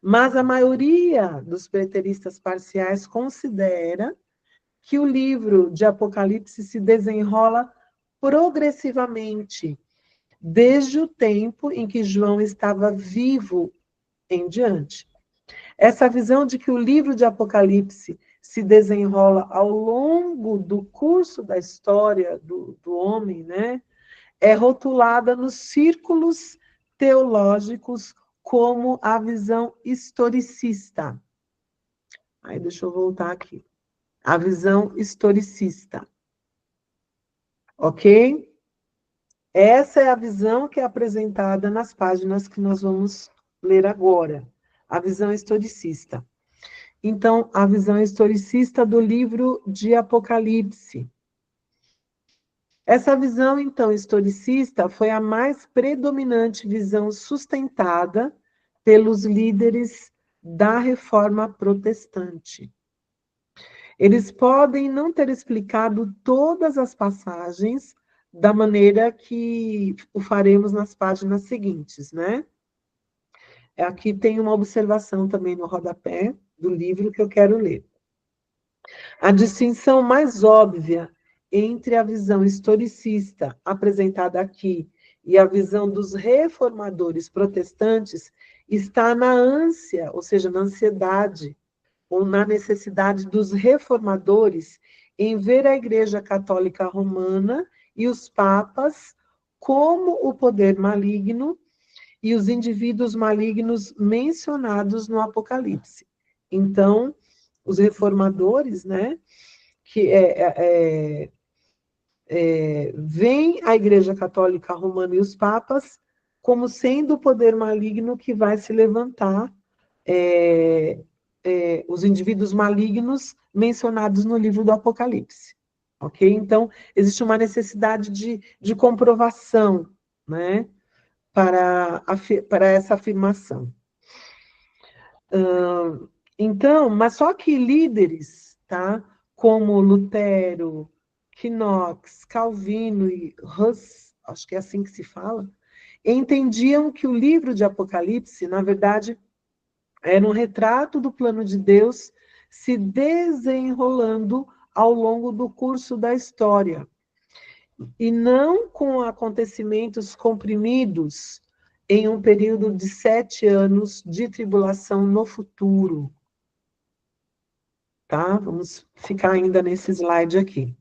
Mas a maioria dos preteristas parciais considera que o livro de Apocalipse se desenrola progressivamente, desde o tempo em que João estava vivo em diante. Essa visão de que o livro de Apocalipse se desenrola ao longo do curso da história do homem, né, é rotulada nos círculos teológicos como a visão historicista. Aí, deixa eu voltar aqui. A visão historicista. Ok? Essa é a visão que é apresentada nas páginas que nós vamos ler agora. A visão historicista. Então, a visão historicista do livro de Apocalipse. Essa visão, então, historicista foi a mais predominante visão sustentada pelos líderes da Reforma Protestante. Eles podem não ter explicado todas as passagens da maneira que o faremos nas páginas seguintes, né? Aqui tem uma observação também no rodapé do livro que eu quero ler. A distinção mais óbvia entre a visão historicista apresentada aqui e a visão dos reformadores protestantes está na ânsia, ou seja, na ansiedade, ou na necessidade dos reformadores em ver a Igreja Católica Romana e os papas como o poder maligno e os indivíduos malignos mencionados no Apocalipse. Então, os reformadores, né, que veem a Igreja Católica Romana e os papas como sendo o poder maligno que vai se levantar, os indivíduos malignos mencionados no livro do Apocalipse. Ok? Então, existe uma necessidade de comprovação, né, para essa afirmação. Então, mas só que líderes, tá, como Lutero, Knox, Calvino e Hus, acho que é assim que se fala, entendiam que o livro de Apocalipse, na verdade, era um retrato do plano de Deus se desenrolando ao longo do curso da história, e não com acontecimentos comprimidos em um período de 7 anos de tribulação no futuro. Tá? Vamos ficar ainda nesse slide aqui.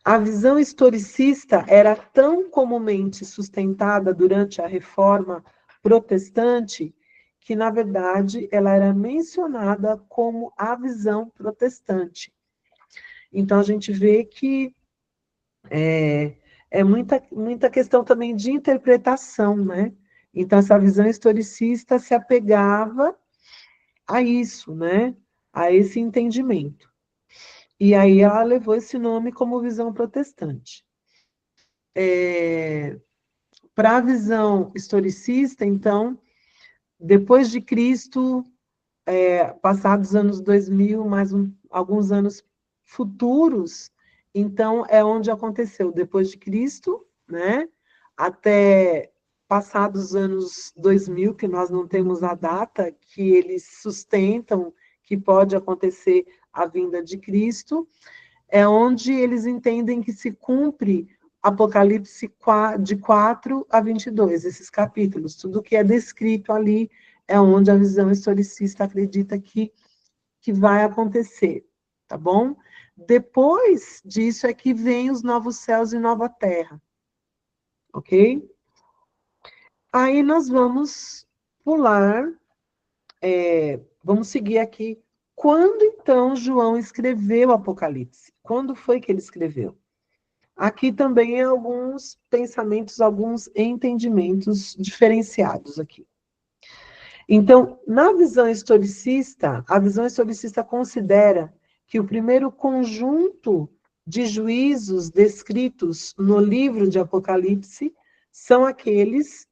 A visão historicista era tão comumente sustentada durante a Reforma Protestante que, na verdade, ela era mencionada como a visão protestante. Então, a gente vê que é muita questão também de interpretação, né? Então, essa visão historicista se apegava a isso, né? A esse entendimento. E aí ela levou esse nome como visão protestante. Para a visão historicista, então, depois de Cristo, passados os anos 2000, mais alguns anos futuros, então é onde aconteceu, depois de Cristo, né, até passados os anos 2000, que nós não temos a data, que eles sustentam que pode acontecer a vinda de Cristo, é onde eles entendem que se cumpre Apocalipse de 4 a 22, esses capítulos, tudo que é descrito ali é onde a visão historicista acredita que vai acontecer, tá bom? Depois disso é que vem os novos céus e nova terra, ok? Aí nós vamos pular, vamos seguir aqui. Quando, então, João escreveu o Apocalipse? Quando foi que ele escreveu? Aqui também alguns pensamentos, alguns entendimentos diferenciados aqui. Então, na visão historicista, a visão historicista considera que o primeiro conjunto de juízos descritos no livro de Apocalipse são aqueles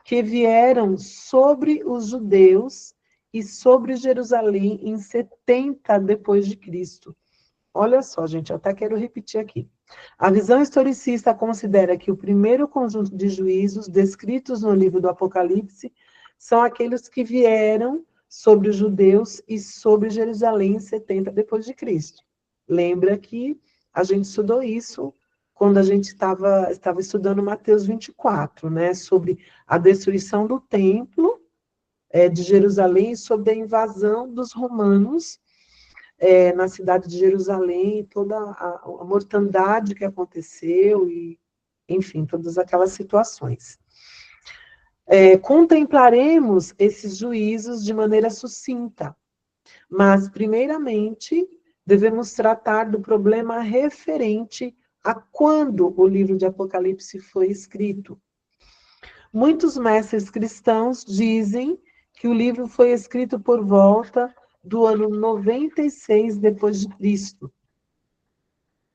que vieram sobre os judeus e sobre Jerusalém em 70 depois de Cristo. Olha só, gente, eu até quero repetir aqui. A visão historicista considera que o primeiro conjunto de juízos descritos no livro do Apocalipse são aqueles que vieram sobre os judeus e sobre Jerusalém em 70 depois de Cristo. Lembra que a gente estudou isso quando a gente estava estudando Mateus 24, né, sobre a destruição do templo de Jerusalém e sobre a invasão dos romanos na cidade de Jerusalém, e toda a mortandade que aconteceu, e, enfim, todas aquelas situações. Contemplaremos esses juízos de maneira sucinta, mas, primeiramente, devemos tratar do problema referente a quando o livro de Apocalipse foi escrito. Muitos mestres cristãos dizem que o livro foi escrito por volta do ano 96 depois de Cristo.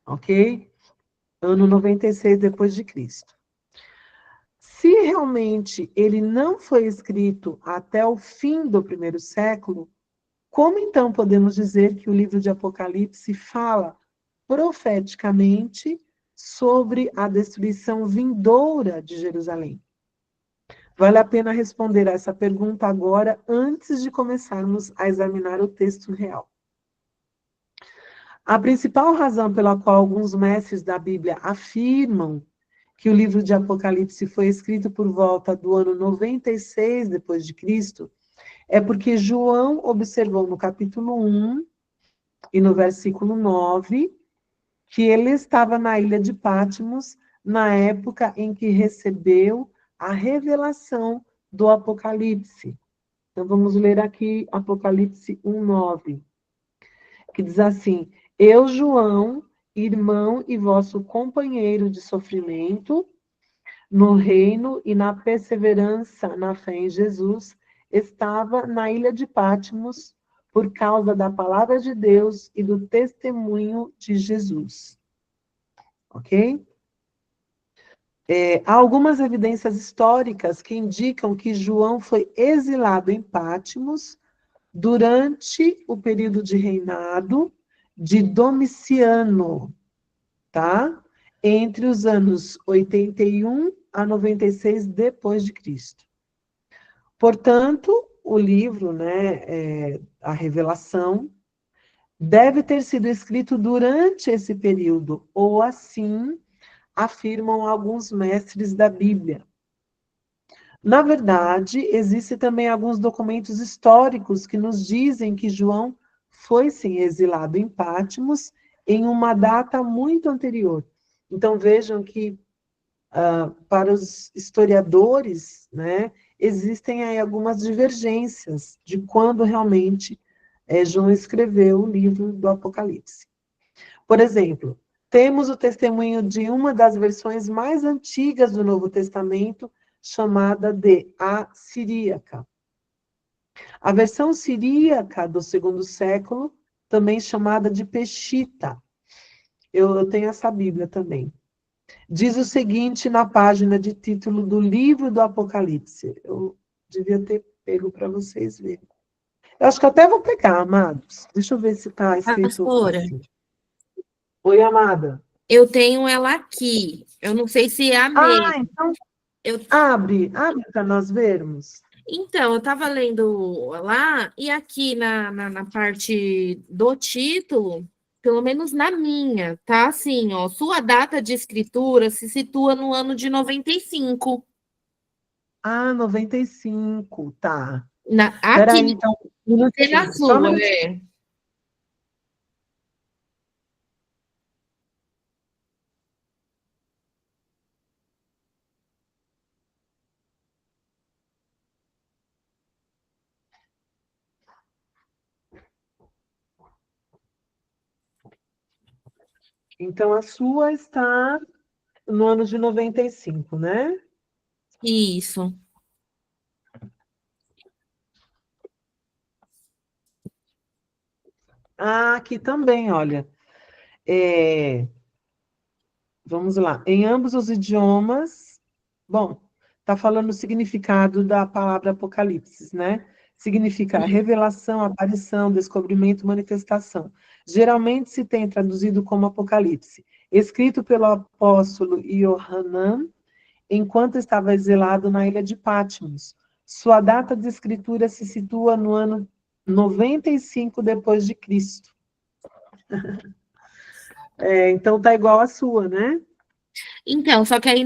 Ok? Ano 96 depois de Cristo. Se realmente ele não foi escrito até o fim do primeiro século, como então podemos dizer que o livro de Apocalipse fala profeticamente sobre a destruição vindoura de Jerusalém? Vale a pena responder a essa pergunta agora, antes de começarmos a examinar o texto real. A principal razão pela qual alguns mestres da Bíblia afirmam que o livro de Apocalipse foi escrito por volta do ano 96 depois de Cristo é porque João observou no capítulo 1 e no versículo 9 que ele estava na ilha de Patmos na época em que recebeu a revelação do Apocalipse. Então, vamos ler aqui Apocalipse 1:9, que diz assim: Eu, João, irmão e vosso companheiro de sofrimento, no reino e na perseverança na fé em Jesus, estava na ilha de Patmos por causa da palavra de Deus e do testemunho de Jesus. Ok? Há algumas evidências históricas que indicam que João foi exilado em Patmos durante o período de reinado de Domiciano, tá? Entre os anos 81 a 96 depois de Cristo. Portanto, o livro, né, a Revelação, deve ter sido escrito durante esse período, ou assim afirmam alguns mestres da Bíblia. Na verdade, existem também alguns documentos históricos que nos dizem que João foi, sim, exilado em Patmos em uma data muito anterior. Então, vejam que, para os historiadores, né, existem aí algumas divergências de quando realmente João escreveu o livro do Apocalipse. Por exemplo, temos o testemunho de uma das versões mais antigas do Novo Testamento, chamada de a Siríaca. A versão siríaca do segundo século, também chamada de Peshita. Eu tenho essa Bíblia também. Diz o seguinte na página de título do livro do Apocalipse. Eu devia ter pego para vocês verem. Eu acho que até vou pegar, amados. Deixa eu ver se está escrito Pastora, assim. Oi, amada. eu tenho ela aqui. Eu não sei se é a mesma. Então Eu, abre para nós vermos. então, eu estava lendo lá, e aqui na parte do título, pelo menos na minha, tá assim, ó, sua data de escritura se situa no ano de 95. 95, tá. Aqui, Peraí, então, um não tem na minutinho, só um sua, minutinho. né? Então, a sua está no ano de 95, né? Isso. Aqui também, olha. Vamos lá. Em ambos os idiomas, bom, está falando o significado da palavra Apocalipse, né? Significa revelação, aparição, descobrimento, manifestação. Geralmente se tem traduzido como Apocalipse, escrito pelo apóstolo Yohanan, enquanto estava exilado na ilha de Patmos. Sua data de escritura se situa no ano 95 depois de Cristo. Então tá igual a sua, né? Então, só que aí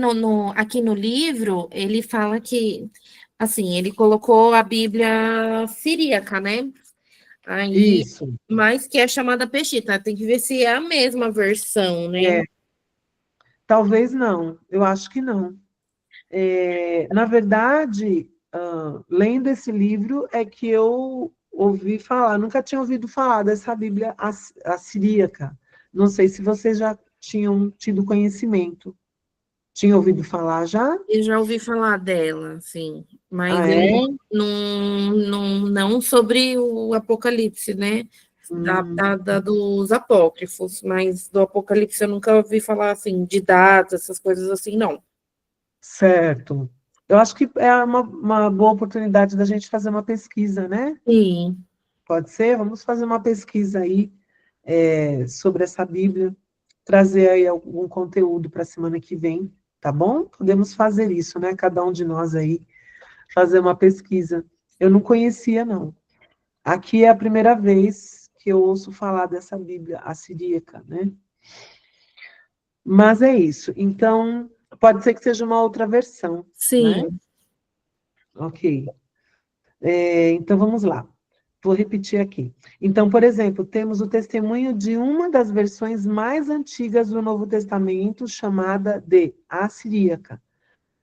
aqui no livro, ele fala que, assim, ele colocou a Bíblia siríaca, né? Aí, Isso. mas que é chamada Peshita. Tem que ver se é a mesma versão, né? Talvez não, eu acho que não. Na verdade, lendo esse livro, é que eu ouvi falar, nunca tinha ouvido falar dessa Bíblia assiríaca. Não sei se vocês já tinham tido conhecimento. Tinha ouvido falar já? Eu já ouvi falar dela, sim, mas Ah, eu é? não sobre o Apocalipse, né? Dos apócrifos, mas do Apocalipse eu nunca ouvi falar assim, de datas, essas coisas assim, não. Certo. Eu acho que é uma boa oportunidade da gente fazer uma pesquisa, né? Sim, Pode ser? Vamos fazer uma pesquisa aí sobre essa Bíblia, trazer aí algum conteúdo para a semana que vem, tá bom? Podemos fazer isso, né? Cada um de nós aí fazer uma pesquisa. Eu não conhecia, não. Aqui é a primeira vez que eu ouço falar dessa Bíblia assiríaca, né? Mas é isso. Então, pode ser que seja uma outra versão, né? sim, Ok. Então, vamos lá. Vou repetir aqui. Então, por exemplo, temos o testemunho de uma das versões mais antigas do Novo Testamento, chamada de a Siríaca.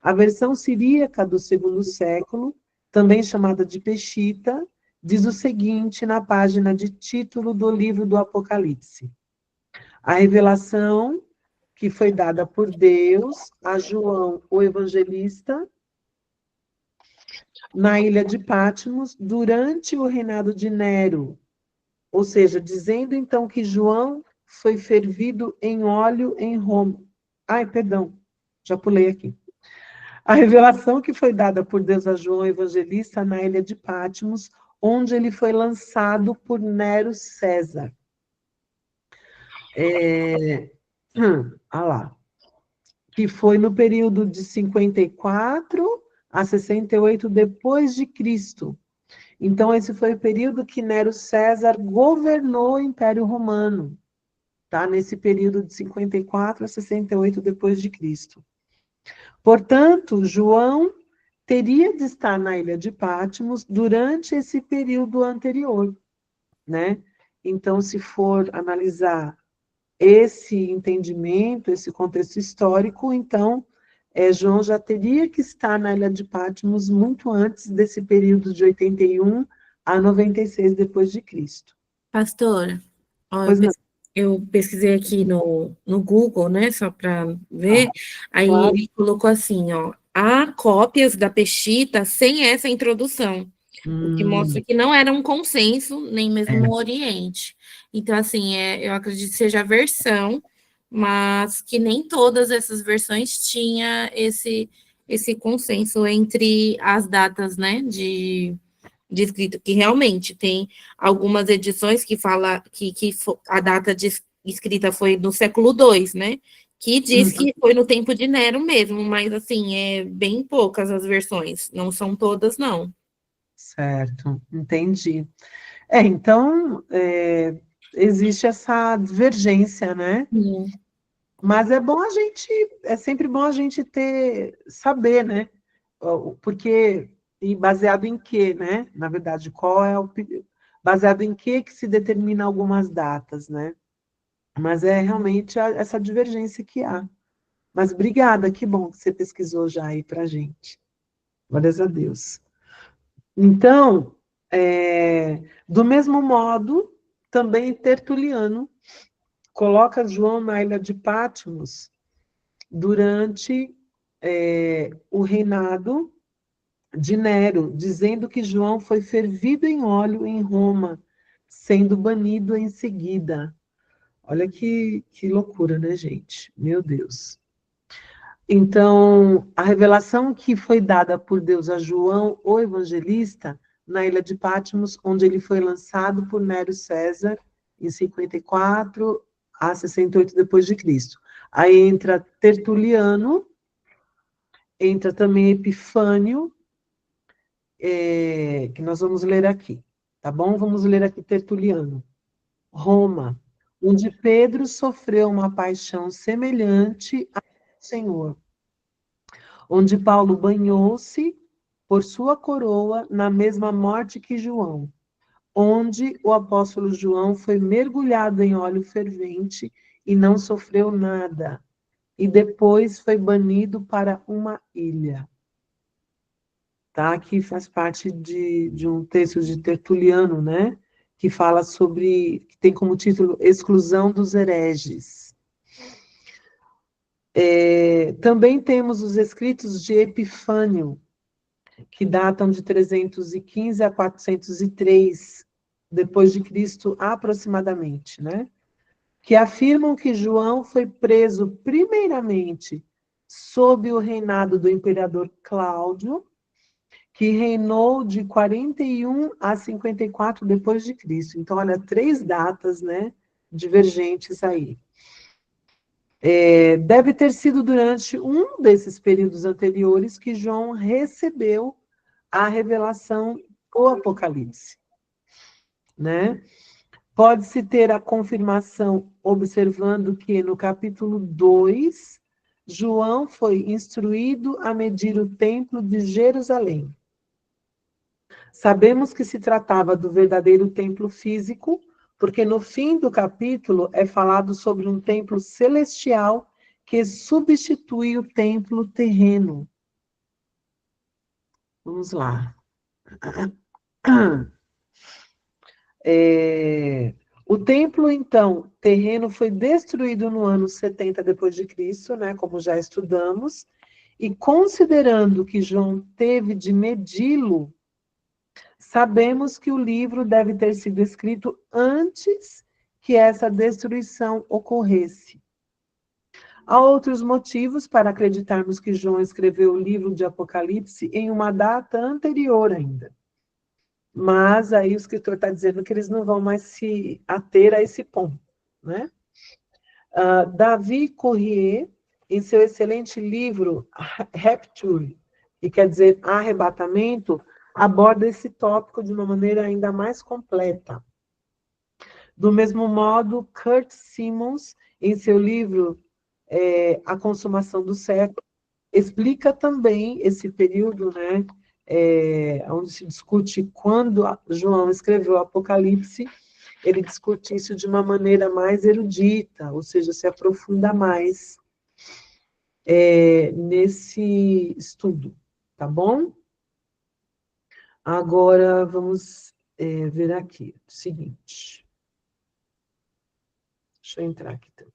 A versão siríaca do segundo século, também chamada de Peshita, diz o seguinte na página de título do livro do Apocalipse. A revelação que foi dada por Deus a João, o evangelista, na ilha de Patmos, durante o reinado de Nero. Ou seja, dizendo então que João foi fervido em óleo em Roma. Ai, perdão, já pulei aqui. A revelação que foi dada por Deus a João Evangelista na ilha de Patmos, onde ele foi lançado por Nero César. Ah lá. que foi no período de 54 a 68 depois de Cristo. Então, esse foi o período que Nero César governou o Império Romano, tá? Nesse período de 54 a 68 depois de Cristo. Portanto, João teria de estar na ilha de Patmos durante esse período anterior, né? Então, se for analisar esse entendimento, esse contexto histórico, então, João já teria que estar na ilha de Patmos muito antes desse período de 81 a 96 depois de Cristo. Pastora, ó, Pois não, eu pesquisei aqui no Google, né, só para ver, aí claro. ele colocou assim, ó, há cópias da Peshitta sem essa introdução, o que mostra que não era um consenso, nem mesmo no Oriente. Então, assim, eu acredito que seja a versão, mas que nem todas essas versões tinha esse consenso entre as datas, né, de escrito, que realmente tem algumas edições que fala que a data de escrita foi no século II, né? Que diz que foi no tempo de Nero mesmo, mas assim, é bem poucas as versões, não são todas, não. Certo, entendi. Então, existe essa divergência, né? Mas é sempre bom a gente saber, né? Porque, e baseado em quê, né? Na verdade, baseado em que se determina algumas datas, né? Mas é realmente essa divergência que há. Mas obrigada, que bom que você pesquisou já aí para a gente. Glórias a Deus. Então, do mesmo modo, também Tertuliano coloca João na ilha de Patmos durante o reinado de Nero, dizendo que João foi fervido em óleo em Roma, sendo banido em seguida. Olha que loucura, né, gente? Meu Deus. Então, a revelação que foi dada por Deus a João, o evangelista, na ilha de Patmos, onde ele foi lançado por Nero César, em 54 a 68 depois de Cristo. Aí entra Tertuliano, entra também Epifânio, que nós vamos ler aqui, tá bom? Vamos ler aqui Tertuliano. Roma, onde Pedro sofreu uma paixão semelhante ao Senhor, onde Paulo banhou-se por sua coroa na mesma morte que João, onde o apóstolo João foi mergulhado em óleo fervente e não sofreu nada, e depois foi banido para uma ilha. Tá? Aqui faz parte de um texto de Tertuliano, né? Que fala sobre, que tem como título Exclusão dos Hereges. Também temos os escritos de Epifânio, que datam de 315 a 403 depois de Cristo aproximadamente, né? Que afirmam que João foi preso primeiramente sob o reinado do imperador Cláudio, que reinou de 41 a 54 depois de Cristo. Então, olha, 3 datas, né, divergentes aí. Deve ter sido durante um desses períodos anteriores que João recebeu a revelação do Apocalipse, né? Pode-se ter a confirmação observando que no capítulo 2, João foi instruído a medir o templo de Jerusalém. Sabemos que se tratava do verdadeiro templo físico, porque no fim do capítulo é falado sobre um templo celestial que substitui o templo terreno. Vamos lá. O templo, então, terreno foi destruído no ano 70 depois de Cristo, né, como já estudamos, e considerando que João teve de medi-lo, sabemos que o livro deve ter sido escrito antes que essa destruição ocorresse. Há outros motivos para acreditarmos que João escreveu o livro de Apocalipse em uma data anterior ainda. Mas aí o escritor está dizendo que eles não vão mais se ater a esse ponto, né? Davi Courrier em seu excelente livro Rapture, que quer dizer arrebatamento, aborda esse tópico de uma maneira ainda mais completa. Do mesmo modo, Kurt Simmons, em seu livro A Consumação do Século, explica também esse período, né, onde se discute quando João escreveu o Apocalipse. Ele discute isso de uma maneira mais erudita, ou seja, se aprofunda mais nesse estudo, tá bom? Agora, vamos ver aqui o seguinte. Deixa eu entrar aqui também.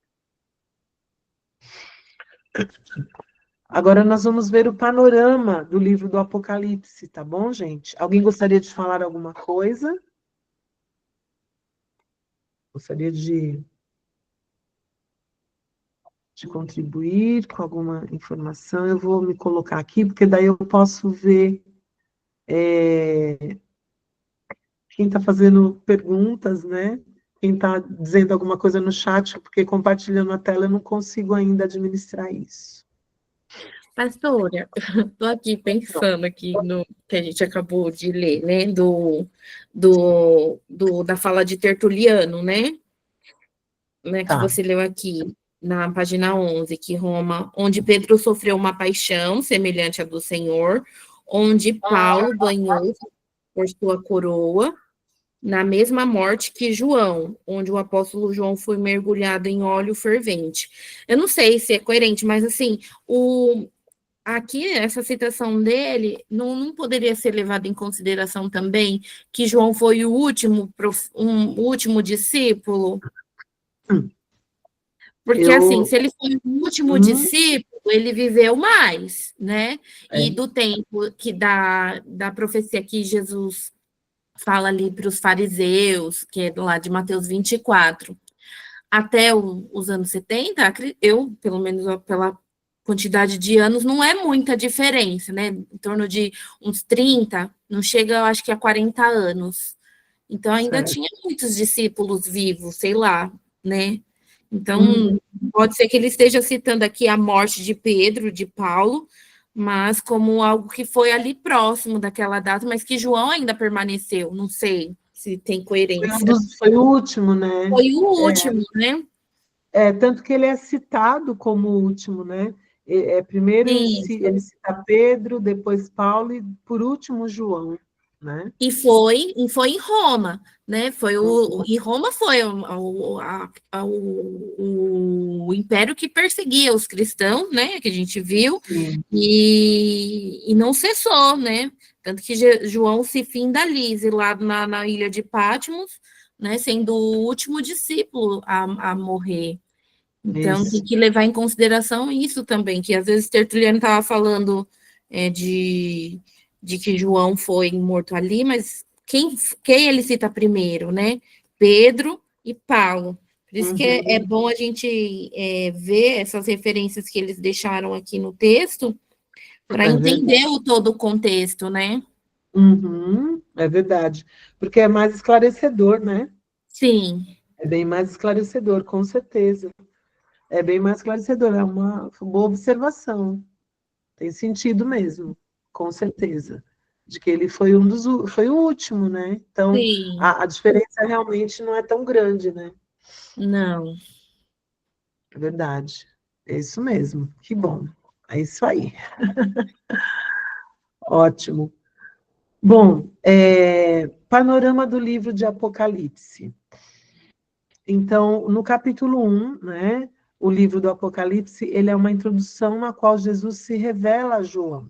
Agora nós vamos ver o panorama do livro do Apocalipse, tá bom, gente? Alguém gostaria de falar alguma coisa? Gostaria de contribuir com alguma informação? Eu vou me colocar aqui, porque daí eu posso ver quem está fazendo perguntas, né? Quem está dizendo alguma coisa no chat, porque compartilhando a tela eu não consigo ainda administrar isso. Pastora, estou aqui pensando aqui no que a gente acabou de ler, né? Da fala de Tertuliano, né? Que Tá. você leu aqui na página 11, que Roma, onde Pedro sofreu uma paixão semelhante à do Senhor, onde Paulo banhou por sua coroa, na mesma morte que João, onde o apóstolo João foi mergulhado em óleo fervente. Eu não sei se é coerente, mas assim, aqui, essa citação dele não poderia ser levada em consideração também que João foi o último discípulo? Porque, assim, se ele foi o último discípulo, ele viveu mais, né? E do tempo da profecia que Jesus fala ali para os fariseus, que é lá de Mateus 24, até os anos 70, eu, pelo menos pela quantidade de anos, não é muita diferença, né? Em torno de uns 30, não chega, eu acho que a 40 anos. Então, ainda tinha muitos discípulos vivos, sei lá, né? Então, pode ser que ele esteja citando aqui a morte de Pedro, de Paulo, mas como algo que foi ali próximo daquela data, mas que João ainda permaneceu, não sei se tem coerência. Foi o último, né? Foi o último, né? Tanto que ele é citado como o último, né? Primeiro ele cita Pedro, depois Paulo e, por último, João, né? E foi em Roma, né? E Roma foi o império que perseguia os cristãos, né? Que a gente viu, e não cessou, né? Tanto que João se finaliza lá na ilha de Patmos, né? Sendo o último discípulo a morrer. Então, tem que levar em consideração isso também, que às vezes Tertuliano estava falando de que João foi morto ali, mas quem ele cita primeiro, né? Pedro e Paulo. Por isso que é bom a gente ver essas referências que eles deixaram aqui no texto, para entender todo o contexto, né? É verdade. Porque é mais esclarecedor, né? Sim. É bem mais esclarecedor, com certeza. É bem mais esclarecedor, é uma boa observação. Tem sentido mesmo, com certeza. De que ele foi foi o último, né? Então, a diferença realmente não é tão grande, né? Não. É verdade. É isso mesmo. Que bom. É isso aí. Ótimo. Bom, panorama do livro de Apocalipse. Então, no capítulo 1, né, o livro do Apocalipse, ele é uma introdução na qual Jesus se revela a João.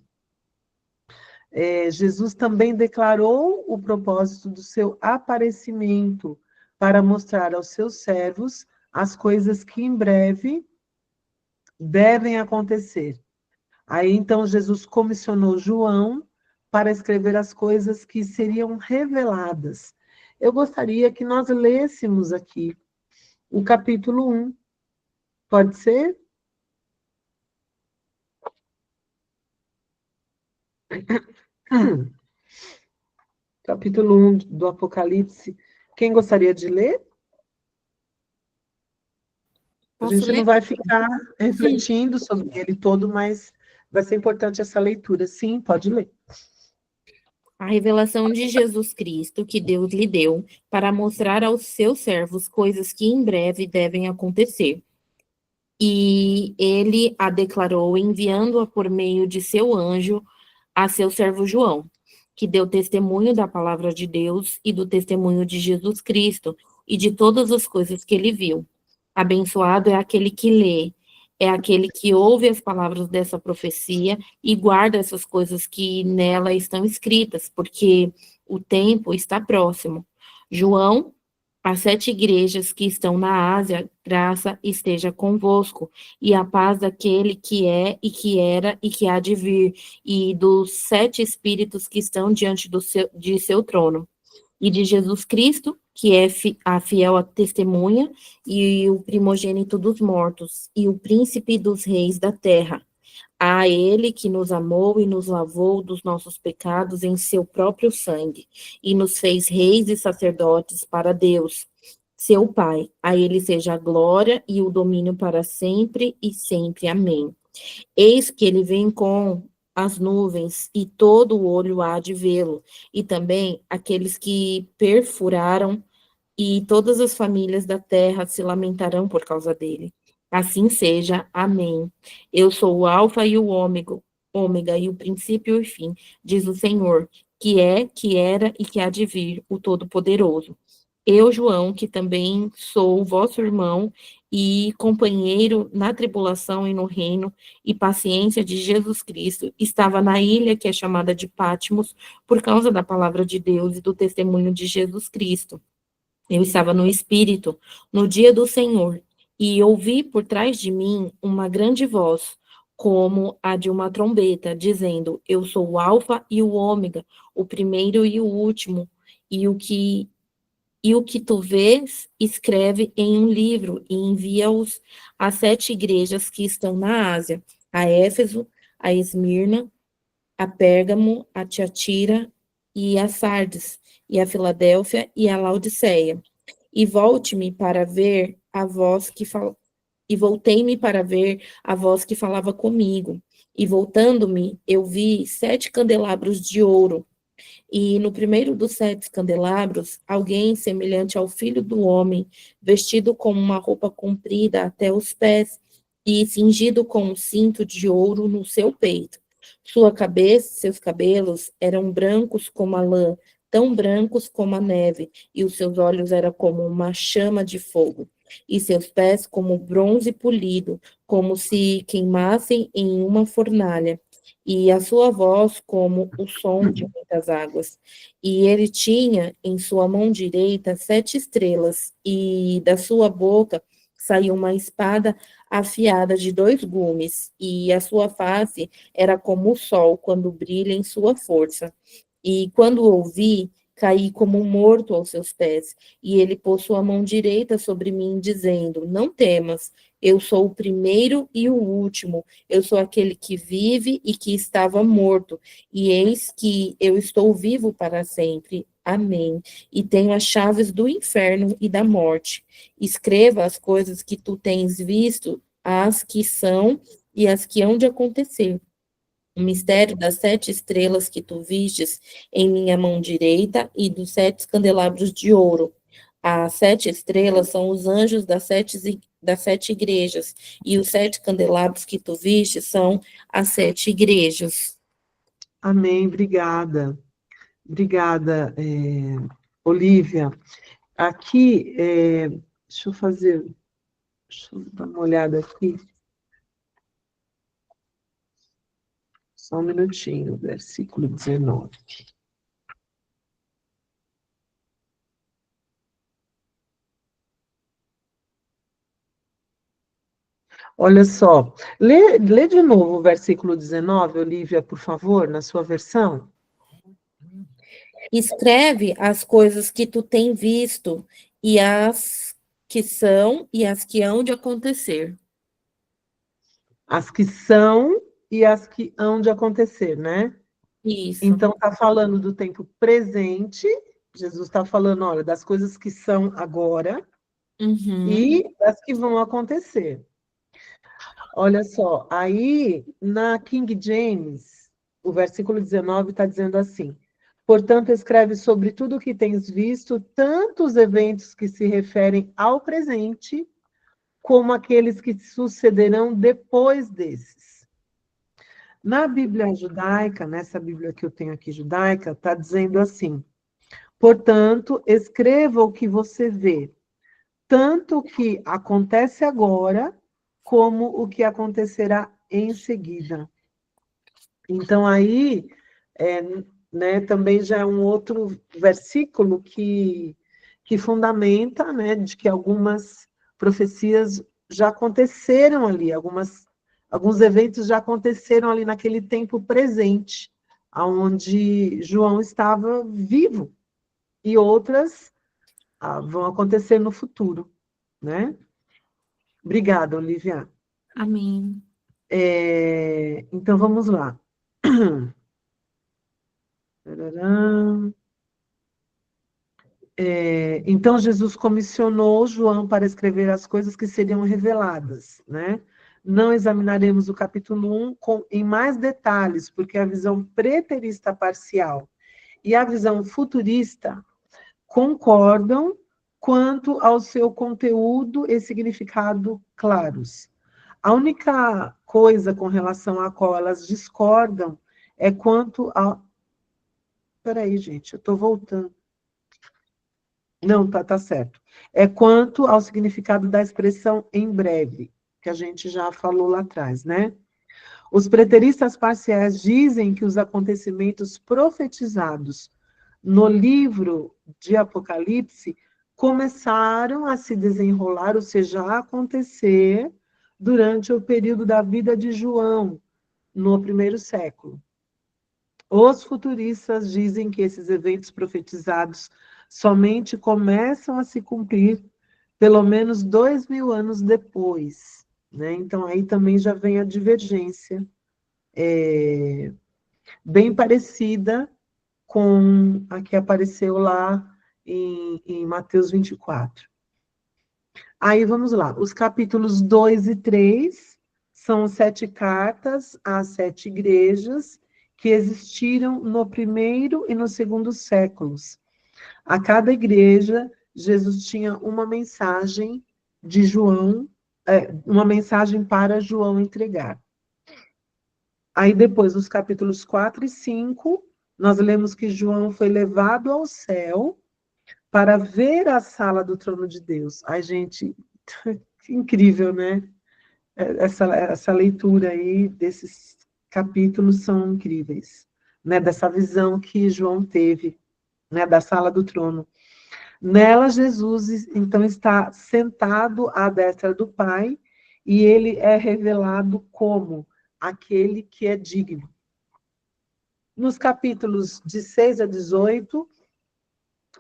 Jesus também declarou o propósito do seu aparecimento para mostrar aos seus servos as coisas que em breve devem acontecer. Aí, então, Jesus comissionou João para escrever as coisas que seriam reveladas. Eu gostaria que nós lêssemos aqui o capítulo 1. Pode ser? Capítulo 1 do Apocalipse. Quem gostaria de ler? A Posso gente não ler? vai ficar refletindo sobre ele todo, mas vai ser importante essa leitura. Sim, pode ler. A revelação de Jesus Cristo que Deus lhe deu para mostrar aos seus servos coisas que em breve devem acontecer. E ele a declarou enviando-a por meio de seu anjo a seu servo João, que deu testemunho da palavra de Deus e do testemunho de Jesus Cristo e de todas as coisas que ele viu. Abençoado é aquele que lê, é aquele que ouve as palavras dessa profecia e guarda essas coisas que nela estão escritas, porque o tempo está próximo. João, as 7 igrejas que estão na Ásia, graça esteja convosco, e a paz daquele que é, e que era, e que há de vir, e dos 7 espíritos que estão diante de seu trono, e de Jesus Cristo, que é a fiel testemunha, e o primogênito dos mortos, e o príncipe dos reis da terra. A ele que nos amou e nos lavou dos nossos pecados em seu próprio sangue, e nos fez reis e sacerdotes para Deus, seu Pai. A ele seja a glória e o domínio para sempre e sempre. Amém. Eis que ele vem com as nuvens, e todo o olho há de vê-lo, e também aqueles que perfuraram, e todas as famílias da terra se lamentarão por causa dele. Assim seja. Amém. Eu sou o Alfa e o ômega e o princípio e o fim, diz o Senhor, que é, que era e que há de vir, o Todo-Poderoso. Eu, João, que também sou vosso irmão e companheiro na tribulação e no reino e paciência de Jesus Cristo, estava na ilha que é chamada de Patmos por causa da palavra de Deus e do testemunho de Jesus Cristo. Eu estava no Espírito, no dia do Senhor, e ouvi por trás de mim uma grande voz, como a de uma trombeta, dizendo: Eu sou o Alfa e o Ômega, o primeiro e o último, e o que tu vês, escreve em um livro e envia-os às 7 igrejas que estão na Ásia, a Éfeso, a Esmirna, a Pérgamo, a Tiatira e a Sardes, e a Filadélfia e a Laodiceia. E volte-me para ver a voz que fal... E voltei-me para ver a voz que falava comigo. E voltando-me, eu vi 7 candelabros de ouro. E no primeiro dos 7 candelabros, alguém semelhante ao Filho do Homem, vestido com uma roupa comprida até os pés e cingido com um cinto de ouro no seu peito. Sua cabeça e seus cabelos eram brancos como a lã, tão brancos como a neve, e os seus olhos eram como uma chama de fogo, e seus pés como bronze polido, como se queimassem em uma fornalha, e a sua voz como o som de muitas águas. E ele tinha em sua mão direita 7 estrelas, e da sua boca saiu uma espada afiada de 2 gumes, e a sua face era como o sol quando brilha em sua força. E quando ouvi, caí como morto aos seus pés, e ele pôs sua mão direita sobre mim, dizendo: Não temas, eu sou o primeiro e o último, eu sou aquele que vive e que estava morto, e eis que eu estou vivo para sempre. Amém. E tenho as chaves do inferno e da morte. Escreva as coisas que tu tens visto, as que são e as que hão de acontecer. O mistério das 7 estrelas que tu vistes em minha mão direita e dos 7 candelabros de ouro. As 7 estrelas são os anjos das 7 igrejas, e os 7 candelabros que tu viste são as 7 igrejas. Amém, obrigada. Obrigada, Olívia. Aqui, deixa eu dar uma olhada aqui. Só um minutinho, versículo 19. Olha só, lê de novo o versículo 19, Olívia, por favor, na sua versão. Escreve as coisas que tu tem visto, e as que são e as que hão de acontecer. As que são e as que hão de acontecer, né? Isso. Então, está falando do tempo presente, Jesus está falando, olha, das coisas que são agora, Uhum. e das que vão acontecer. Olha só, aí na King James, o versículo 19 está dizendo assim: portanto, escreve sobre tudo o que tens visto, tanto os eventos que se referem ao presente, como aqueles que sucederão depois desses. Na Bíblia judaica, nessa Bíblia que eu tenho aqui judaica, está dizendo assim: portanto, escreva o que você vê, tanto o que acontece agora, como o que acontecerá em seguida. Então, aí, né, também já é um outro versículo que fundamenta, né, de que algumas profecias já aconteceram ali, alguns eventos já aconteceram ali naquele tempo presente, onde João estava vivo, e outras vão acontecer no futuro, né? Obrigada, Olivia. Amém. Então, vamos lá. Tararã. Então, Jesus comissionou João para escrever as coisas que seriam reveladas, né? Não examinaremos o capítulo 1 em mais detalhes, porque a visão preterista parcial e a visão futurista concordam quanto ao seu conteúdo e significado claros. A única coisa com relação à qual elas discordam é quanto a... Peraí, gente, eu estou voltando. Não, tá certo. É quanto ao significado da expressão em breve, que a gente já falou lá atrás, né? Os preteristas parciais dizem que os acontecimentos profetizados no livro de Apocalipse começaram a se desenrolar, ou seja, a acontecer durante o período da vida de João, no primeiro século. Os futuristas dizem que esses eventos profetizados somente começam a se cumprir pelo menos 2000 anos depois, né? Então, aí também já vem a divergência, bem parecida com a que apareceu lá em Mateus 24. Aí, vamos lá. Os capítulos 2 e 3 são 7 cartas às 7 igrejas que existiram no primeiro e no segundo séculos. A cada igreja, Jesus tinha uma mensagem de João, uma mensagem para João entregar. Aí depois, nos capítulos 4 e 5, nós lemos que João foi levado ao céu para ver a sala do trono de Deus. Ai, gente, que incrível, né? Essa leitura aí desses capítulos são incríveis, né? Dessa visão que João teve, né? Da sala do trono. Nela, Jesus, então, está sentado à destra do Pai, e ele é revelado como aquele que é digno. Nos capítulos de 6 a 18,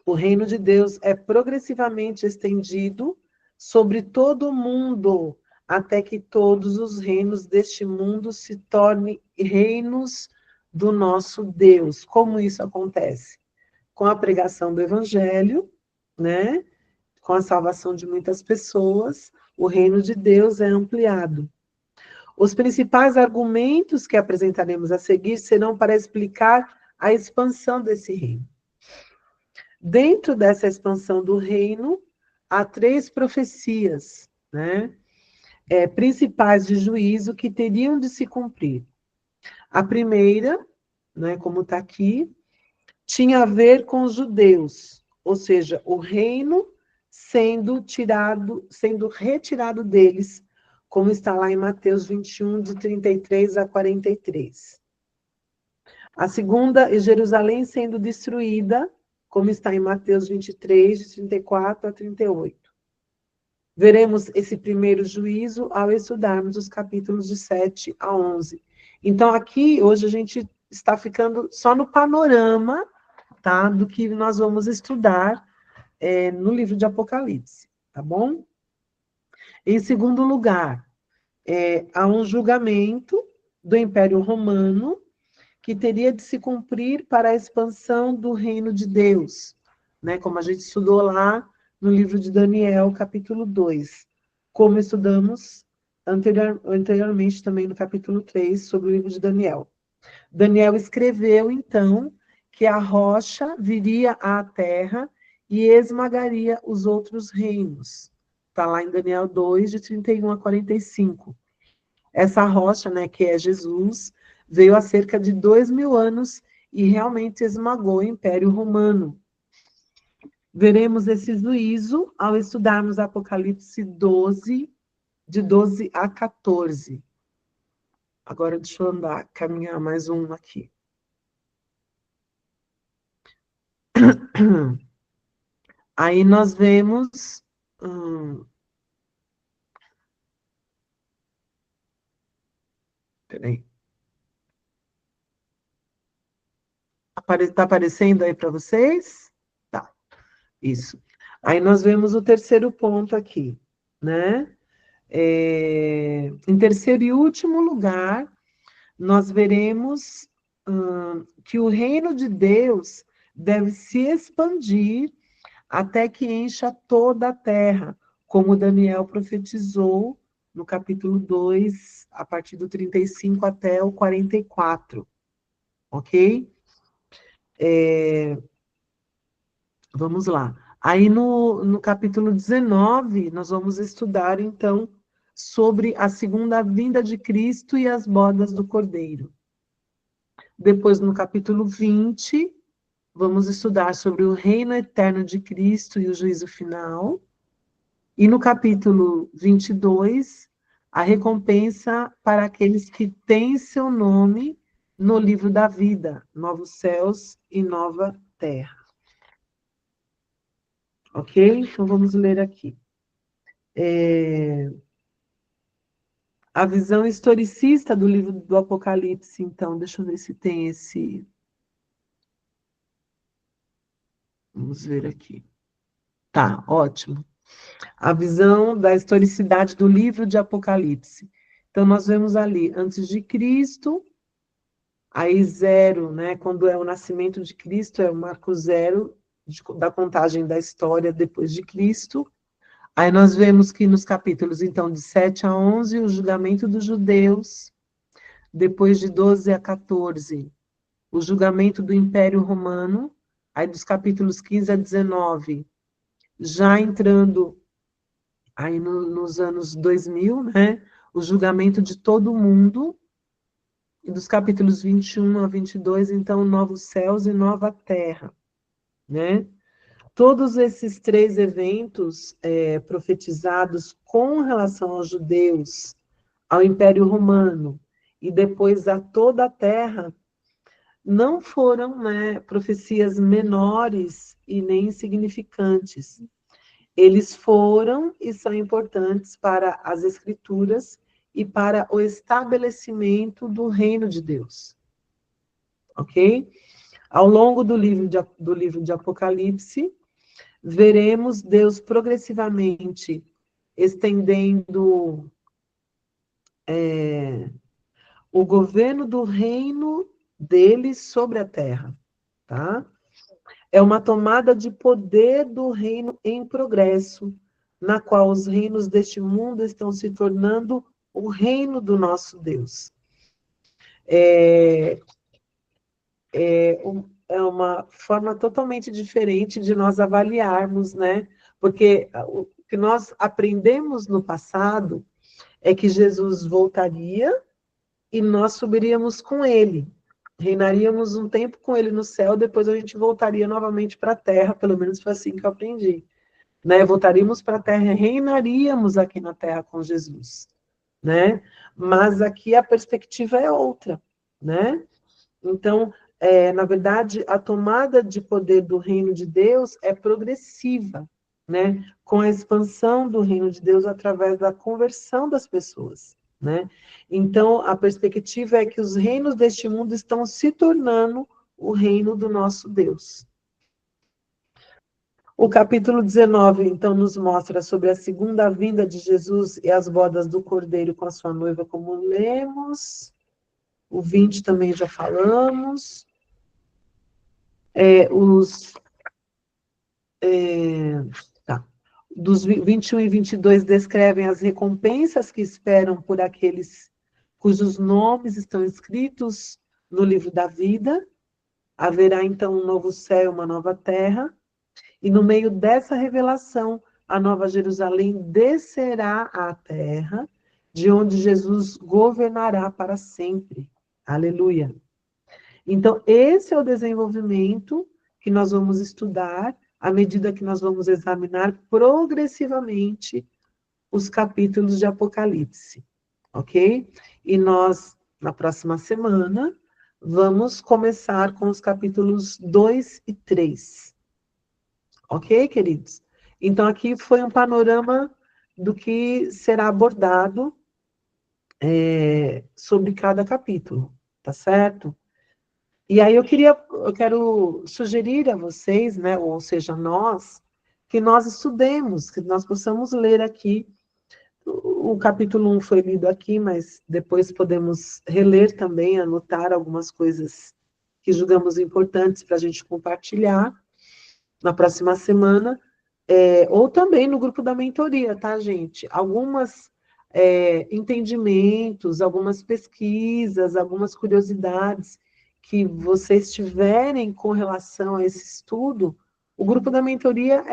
o reino de Deus é progressivamente estendido sobre todo o mundo, até que todos os reinos deste mundo se tornem reinos do nosso Deus. Como isso acontece? Com a pregação do Evangelho, né? Com a salvação de muitas pessoas, o reino de Deus é ampliado. Os principais argumentos que apresentaremos a seguir serão para explicar a expansão desse reino. Dentro dessa expansão do reino, há 3 profecias, né? Principais de juízo que teriam de se cumprir. A primeira, né, como está aqui, tinha a ver com os judeus, ou seja, o reino sendo retirado deles, como está lá em Mateus 21, de 33 a 43. A segunda é Jerusalém sendo destruída, como está em Mateus 23, de 34 a 38. Veremos esse primeiro juízo ao estudarmos os capítulos de 7 a 11. Então, aqui, hoje, a gente está ficando só no panorama, tá, do que nós vamos estudar no livro de Apocalipse, tá bom? Em segundo lugar, há um julgamento do Império Romano que teria de se cumprir para a expansão do reino de Deus, né? Como a gente estudou lá no livro de Daniel, capítulo 2, como estudamos anteriormente também no capítulo 3, sobre o livro de Daniel. Daniel escreveu, então, que a rocha viria à terra e esmagaria os outros reinos. Está lá em Daniel 2, de 31 a 45. Essa rocha, né, que é Jesus, veio há cerca de 2.000 anos e realmente esmagou o Império Romano. Veremos esse juízo ao estudarmos Apocalipse 12, de 12 a 14. Agora deixa eu caminhar mais um aqui. Aí nós vemos... peraí. Está aparecendo aí para vocês? Tá, isso. Aí nós vemos o terceiro ponto aqui, né? Em terceiro e último lugar, nós veremos que o reino de Deus deve se expandir até que encha toda a terra, como Daniel profetizou no capítulo 2, a partir do 35 até o 44, ok? Vamos lá. Aí no capítulo 19, nós vamos estudar, então, sobre a segunda vinda de Cristo e as bodas do Cordeiro. Depois, no capítulo 20, vamos estudar sobre o reino eterno de Cristo e o juízo final. E no capítulo 22, a recompensa para aqueles que têm seu nome no livro da vida, novos céus e nova terra. Ok? Então, vamos ler aqui. A visão historicista do livro do Apocalipse, então, deixa eu ver se tem esse... Vamos ver aqui. Tá, ótimo. A visão da historicidade do livro de Apocalipse. Então, nós vemos ali, antes de Cristo, aí 0, né? Quando é o nascimento de Cristo, é o marco 0 da contagem da história depois de Cristo. Aí nós vemos que nos capítulos, então, de 7 a 11, o julgamento dos judeus, depois de 12 a 14, o julgamento do Império Romano, aí dos capítulos 15 a 19, já entrando aí nos anos 2000, né, o julgamento de todo mundo, e dos capítulos 21 a 22, então, novos céus e nova terra, né? Todos esses 3 eventos profetizados com relação aos judeus, ao Império Romano e depois a toda a terra, não foram, né, profecias menores e nem insignificantes. Eles foram e são importantes para as Escrituras e para o estabelecimento do reino de Deus. Ok? Ao longo do livro de Apocalipse, veremos Deus progressivamente estendendo o governo do reino dele sobre a terra, tá? É uma tomada de poder do reino em progresso, na qual os reinos deste mundo estão se tornando o reino do nosso Deus. É uma forma totalmente diferente de nós avaliarmos, né? Porque o que nós aprendemos no passado é que Jesus voltaria e nós subiríamos com ele. Reinaríamos um tempo com ele no céu, depois a gente voltaria novamente para a terra, pelo menos foi assim que eu aprendi. Né? Voltaríamos para a terra, reinaríamos aqui na terra com Jesus. Né? Mas aqui a perspectiva é outra. Né? Então, na verdade, a tomada de poder do reino de Deus é progressiva, né? Com a expansão do reino de Deus através da conversão das pessoas. Né? Então, a perspectiva é que os reinos deste mundo estão se tornando o reino do nosso Deus. O capítulo 19, então, nos mostra sobre a segunda vinda de Jesus e as bodas do Cordeiro com a sua noiva, como lemos. O 20 também já falamos. Tá. dos 21 e 22 descrevem as recompensas que esperam por aqueles cujos nomes estão escritos no livro da vida. Haverá então um novo céu e uma nova terra, e no meio dessa revelação, a Nova Jerusalém descerá à terra, de onde Jesus governará para sempre. Aleluia. Então, esse é o desenvolvimento que nós vamos estudar à medida que nós vamos examinar progressivamente os capítulos de Apocalipse, ok? E nós, na próxima semana, vamos começar com os capítulos 2 e 3. Ok, queridos? Então, aqui foi um panorama do que será abordado sobre cada capítulo, tá certo? E aí eu quero sugerir a vocês, né, ou seja, nós, que nós estudemos, que nós possamos ler aqui. O capítulo 1 foi lido aqui, mas depois podemos reler também, anotar algumas coisas que julgamos importantes para a gente compartilhar na próxima semana, ou também no grupo da mentoria, tá, gente? Algumas entendimentos, algumas pesquisas, algumas curiosidades que vocês tiverem com relação a esse estudo, o grupo da mentoria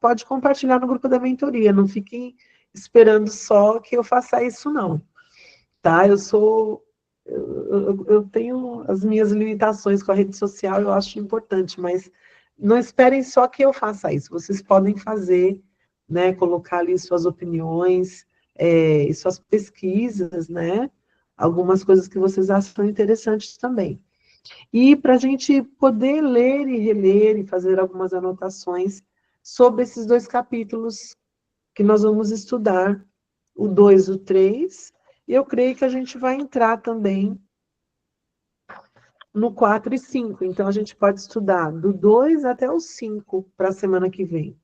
pode compartilhar no grupo da mentoria, não fiquem esperando só que eu faça isso, não. Tá? Eu tenho as minhas limitações com a rede social, eu acho importante, mas não esperem só que eu faça isso, vocês podem fazer, né, colocar ali suas opiniões, e suas pesquisas, né, algumas coisas que vocês acham interessantes também. E para a gente poder ler e reler e fazer algumas anotações sobre esses dois capítulos que nós vamos estudar, o 2 e o 3, e eu creio que a gente vai entrar também no 4 e 5, então a gente pode estudar do 2 até o 5 para a semana que vem.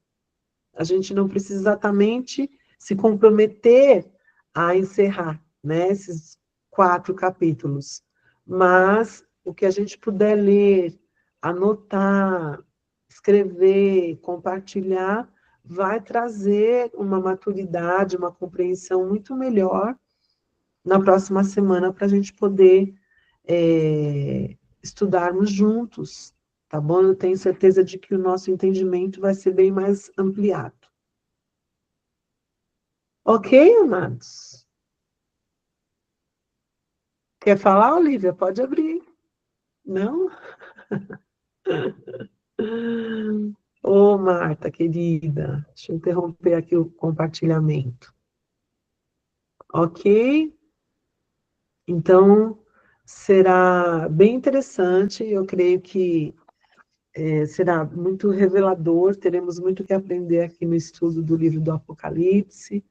A gente não precisa exatamente se comprometer a encerrar, né, esses 4 capítulos, mas o que a gente puder ler, anotar, escrever, compartilhar, vai trazer uma maturidade, uma compreensão muito melhor na próxima semana para a gente poder estudarmos juntos, tá bom? Eu tenho certeza de que o nosso entendimento vai ser bem mais ampliado. Ok, amados? Quer falar, Olivia? Pode abrir. Não? Ô, Marta, querida, deixa eu interromper aqui o compartilhamento. Ok? Então, será bem interessante, eu creio que será muito revelador, teremos muito que aprender aqui no estudo do livro do Apocalipse,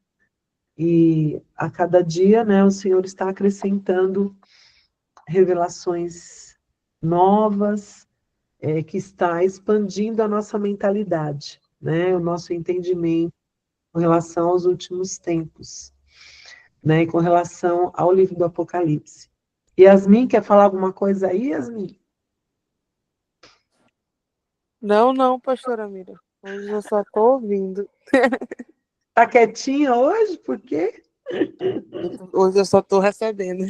e a cada dia, né, o Senhor está acrescentando revelações novas, que está expandindo a nossa mentalidade, né, o nosso entendimento com relação aos últimos tempos, né, e com relação ao livro do Apocalipse. Yasmin, quer falar alguma coisa aí, Yasmin? Não, pastora Mira. Hoje eu só estou ouvindo. Tá quietinha hoje? Por quê? Hoje eu só estou recebendo.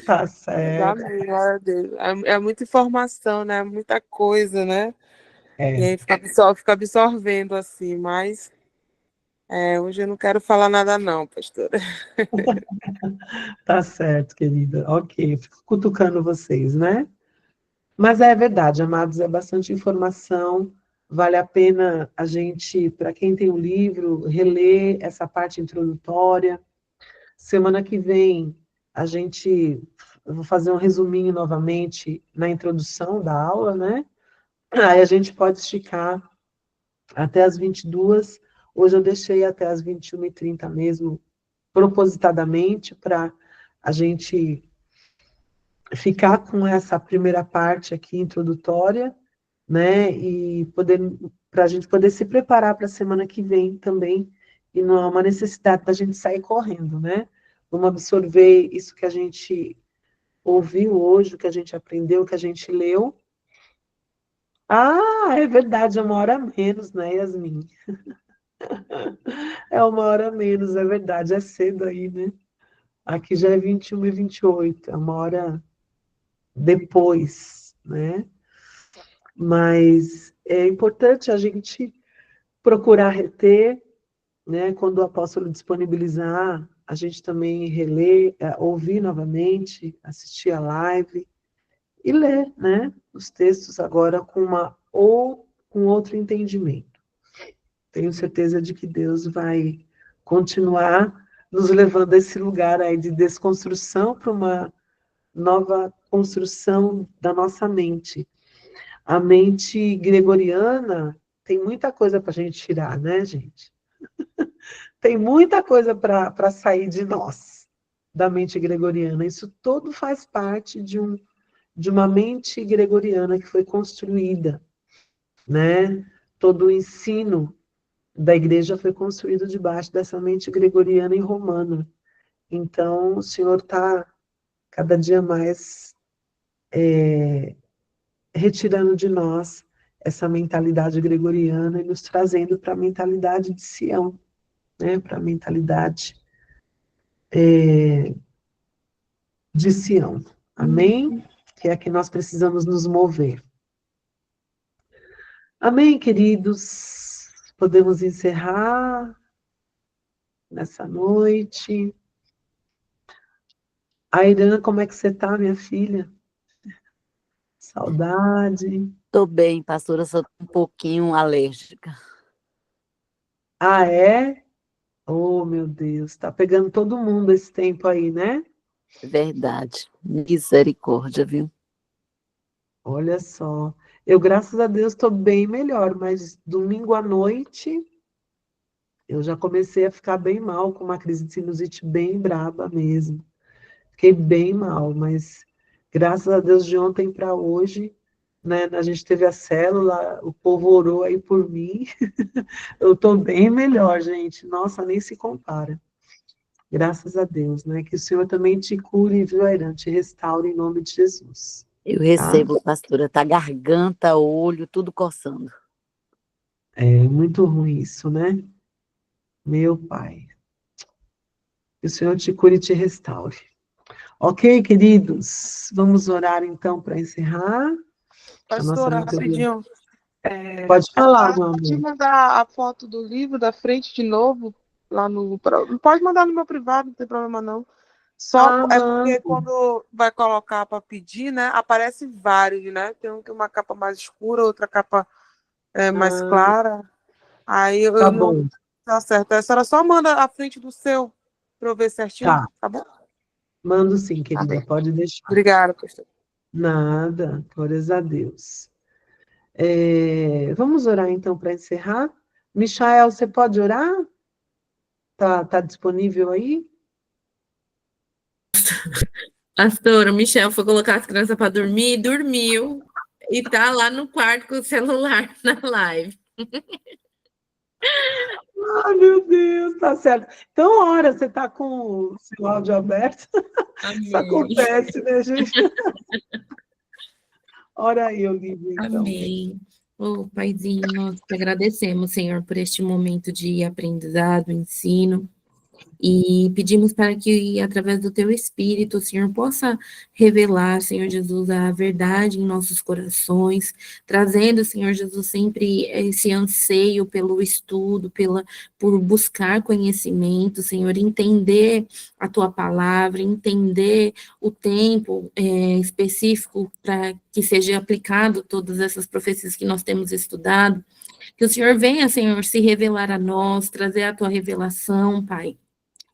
Tá Mas certo. amém, glória a Deus. É muita informação, né? Muita coisa, né? E aí fica absorvendo assim, mas hoje eu não quero falar nada não, pastora. Tá certo, querida. Ok, fico cutucando vocês, né? Mas é verdade, amados, é bastante informação. Vale a pena a gente, para quem tem o livro, reler essa parte introdutória. Semana que vem, eu vou fazer um resuminho novamente na introdução da aula, né? Aí a gente pode esticar até as 22. Hoje eu deixei até as 21h30 mesmo, propositadamente, para a gente ficar com essa primeira parte aqui introdutória, né? E para a gente poder se preparar para a semana que vem também, e não há uma necessidade da gente sair correndo, né? Vamos absorver isso que a gente ouviu hoje, o que a gente aprendeu, o que a gente leu. Ah, é verdade, é 1 hora a menos, né, Yasmin? É 1 hora a menos, é verdade, é cedo aí, né? Aqui já é 21h28, é 1 hora depois, né? Mas é importante a gente procurar reter, né? Quando o apóstolo disponibilizar, a gente também reler, ouvir novamente, assistir a live e ler, né? Os textos agora com outro entendimento. Tenho certeza de que Deus vai continuar nos levando a esse lugar aí de desconstrução para uma nova construção da nossa mente. A mente gregoriana tem muita coisa para a gente tirar, né, gente? Tem muita coisa para sair de nós, da mente gregoriana. Isso tudo faz parte de uma mente gregoriana que foi construída, né? Todo o ensino da igreja foi construído debaixo dessa mente gregoriana e romana. Então, o Senhor está cada dia mais retirando de nós essa mentalidade gregoriana e nos trazendo para a mentalidade de Sião, né? Para a mentalidade de Sião. Amém? Que é a que nós precisamos nos mover. Amém, queridos? Podemos encerrar nessa noite. Airan, como é que você está, minha filha? Saudade. Tô bem, pastora, só tô um pouquinho alérgica. Ah, é? Oh, meu Deus, tá pegando todo mundo esse tempo aí, né? Verdade. Misericórdia, viu? Olha só. Eu, graças a Deus, estou bem melhor, mas domingo à noite eu já comecei a ficar bem mal, com uma crise de sinusite bem braba mesmo. Fiquei bem mal, mas graças a Deus de ontem para hoje, né, a gente teve a célula, o povo orou aí por mim. Eu estou bem melhor, gente. Nossa, nem se compara. Graças a Deus, né? Que o Senhor também te cure, viu, Airan? Te restaure em nome de Jesus. Eu recebo, pastora, tá garganta, olho, tudo coçando. É muito ruim isso, né? Meu Pai. Que o Senhor te cure e te restaure. Ok, queridos? Vamos orar então para encerrar. Pastora, rapidinho. Pode falar, meu Pode amor. mandar a foto do livro da frente de novo, lá no. Pode mandar no meu privado, não tem problema não. Só é porque quando vai colocar para pedir, né? Aparece vários, né? Tem uma capa mais escura, outra capa mais clara. Aí eu não tá certo. A senhora só manda a frente do seu para eu ver certinho, tá bom? Mando sim, querida, pode deixar. Obrigada, pastor. Nada, glórias a Deus. Vamos orar então para encerrar. Michael, você pode orar? Tá disponível aí? Pastora, o Michel foi colocar as crianças para dormir, dormiu, e tá lá no quarto com o celular na live. Ah, meu Deus, tá certo. Então, ora, você tá com o seu áudio aberto. Amém. Isso acontece, né, gente? Ora aí, Olivia, então. Amém. Oh, Paizinho, nós te agradecemos, Senhor, por este momento de aprendizado, ensino. E pedimos para que, através do Teu Espírito, o Senhor possa revelar, Senhor Jesus, a verdade em nossos corações, trazendo, Senhor Jesus, sempre esse anseio pelo estudo, por buscar conhecimento, Senhor, entender a Tua palavra, entender o tempo específico para que seja aplicado todas essas profecias que nós temos estudado. Que o Senhor venha, Senhor, se revelar a nós, trazer a Tua revelação, Pai,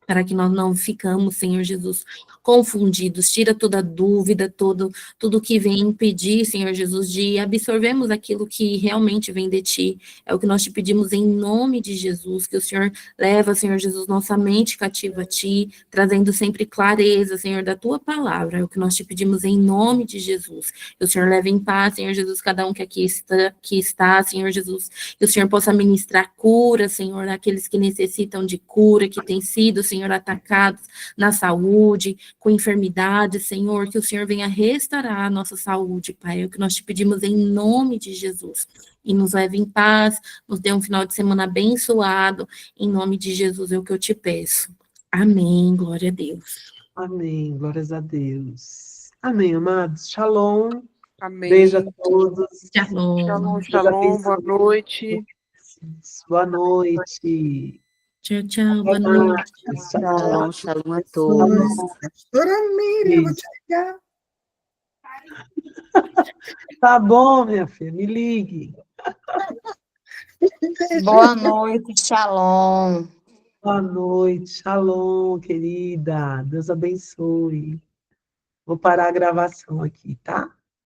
para que nós não ficamos, Senhor Jesus, confundidos. Tira toda dúvida, tudo que vem impedir, Senhor Jesus, de absorvermos aquilo que realmente vem de Ti. É o que nós te pedimos em nome de Jesus, que o Senhor leva, Senhor Jesus, nossa mente cativa a Ti, trazendo sempre clareza, Senhor, da Tua palavra. É o que nós te pedimos em nome de Jesus. Que o Senhor leve em paz, Senhor Jesus, cada um que aqui está, Senhor Jesus. Que o Senhor possa ministrar cura, Senhor, àqueles que necessitam de cura, que tem sido, Senhor Senhor, atacados na saúde, com enfermidade, Senhor, que o Senhor venha restaurar a nossa saúde, Pai. É o que nós te pedimos em nome de Jesus. E nos leve em paz, nos dê um final de semana abençoado. Em nome de Jesus é o que eu te peço. Amém. Glória a Deus. Amém. Glórias a Deus. Amém, amados. Shalom. Amém. Beijo a todos. Shalom. Shalom, Deus shalom, boa abençoe. noite. Boa noite. Tchau, tchau. Boa Até noite. mais. Tchau, tchau. Shalom, shalom a todos. Pastora Miriam, eu vou te ligar. Tá bom, minha filha, me ligue. Boa noite, shalom. Boa noite, shalom, querida. Deus abençoe. Vou parar a gravação aqui, tá?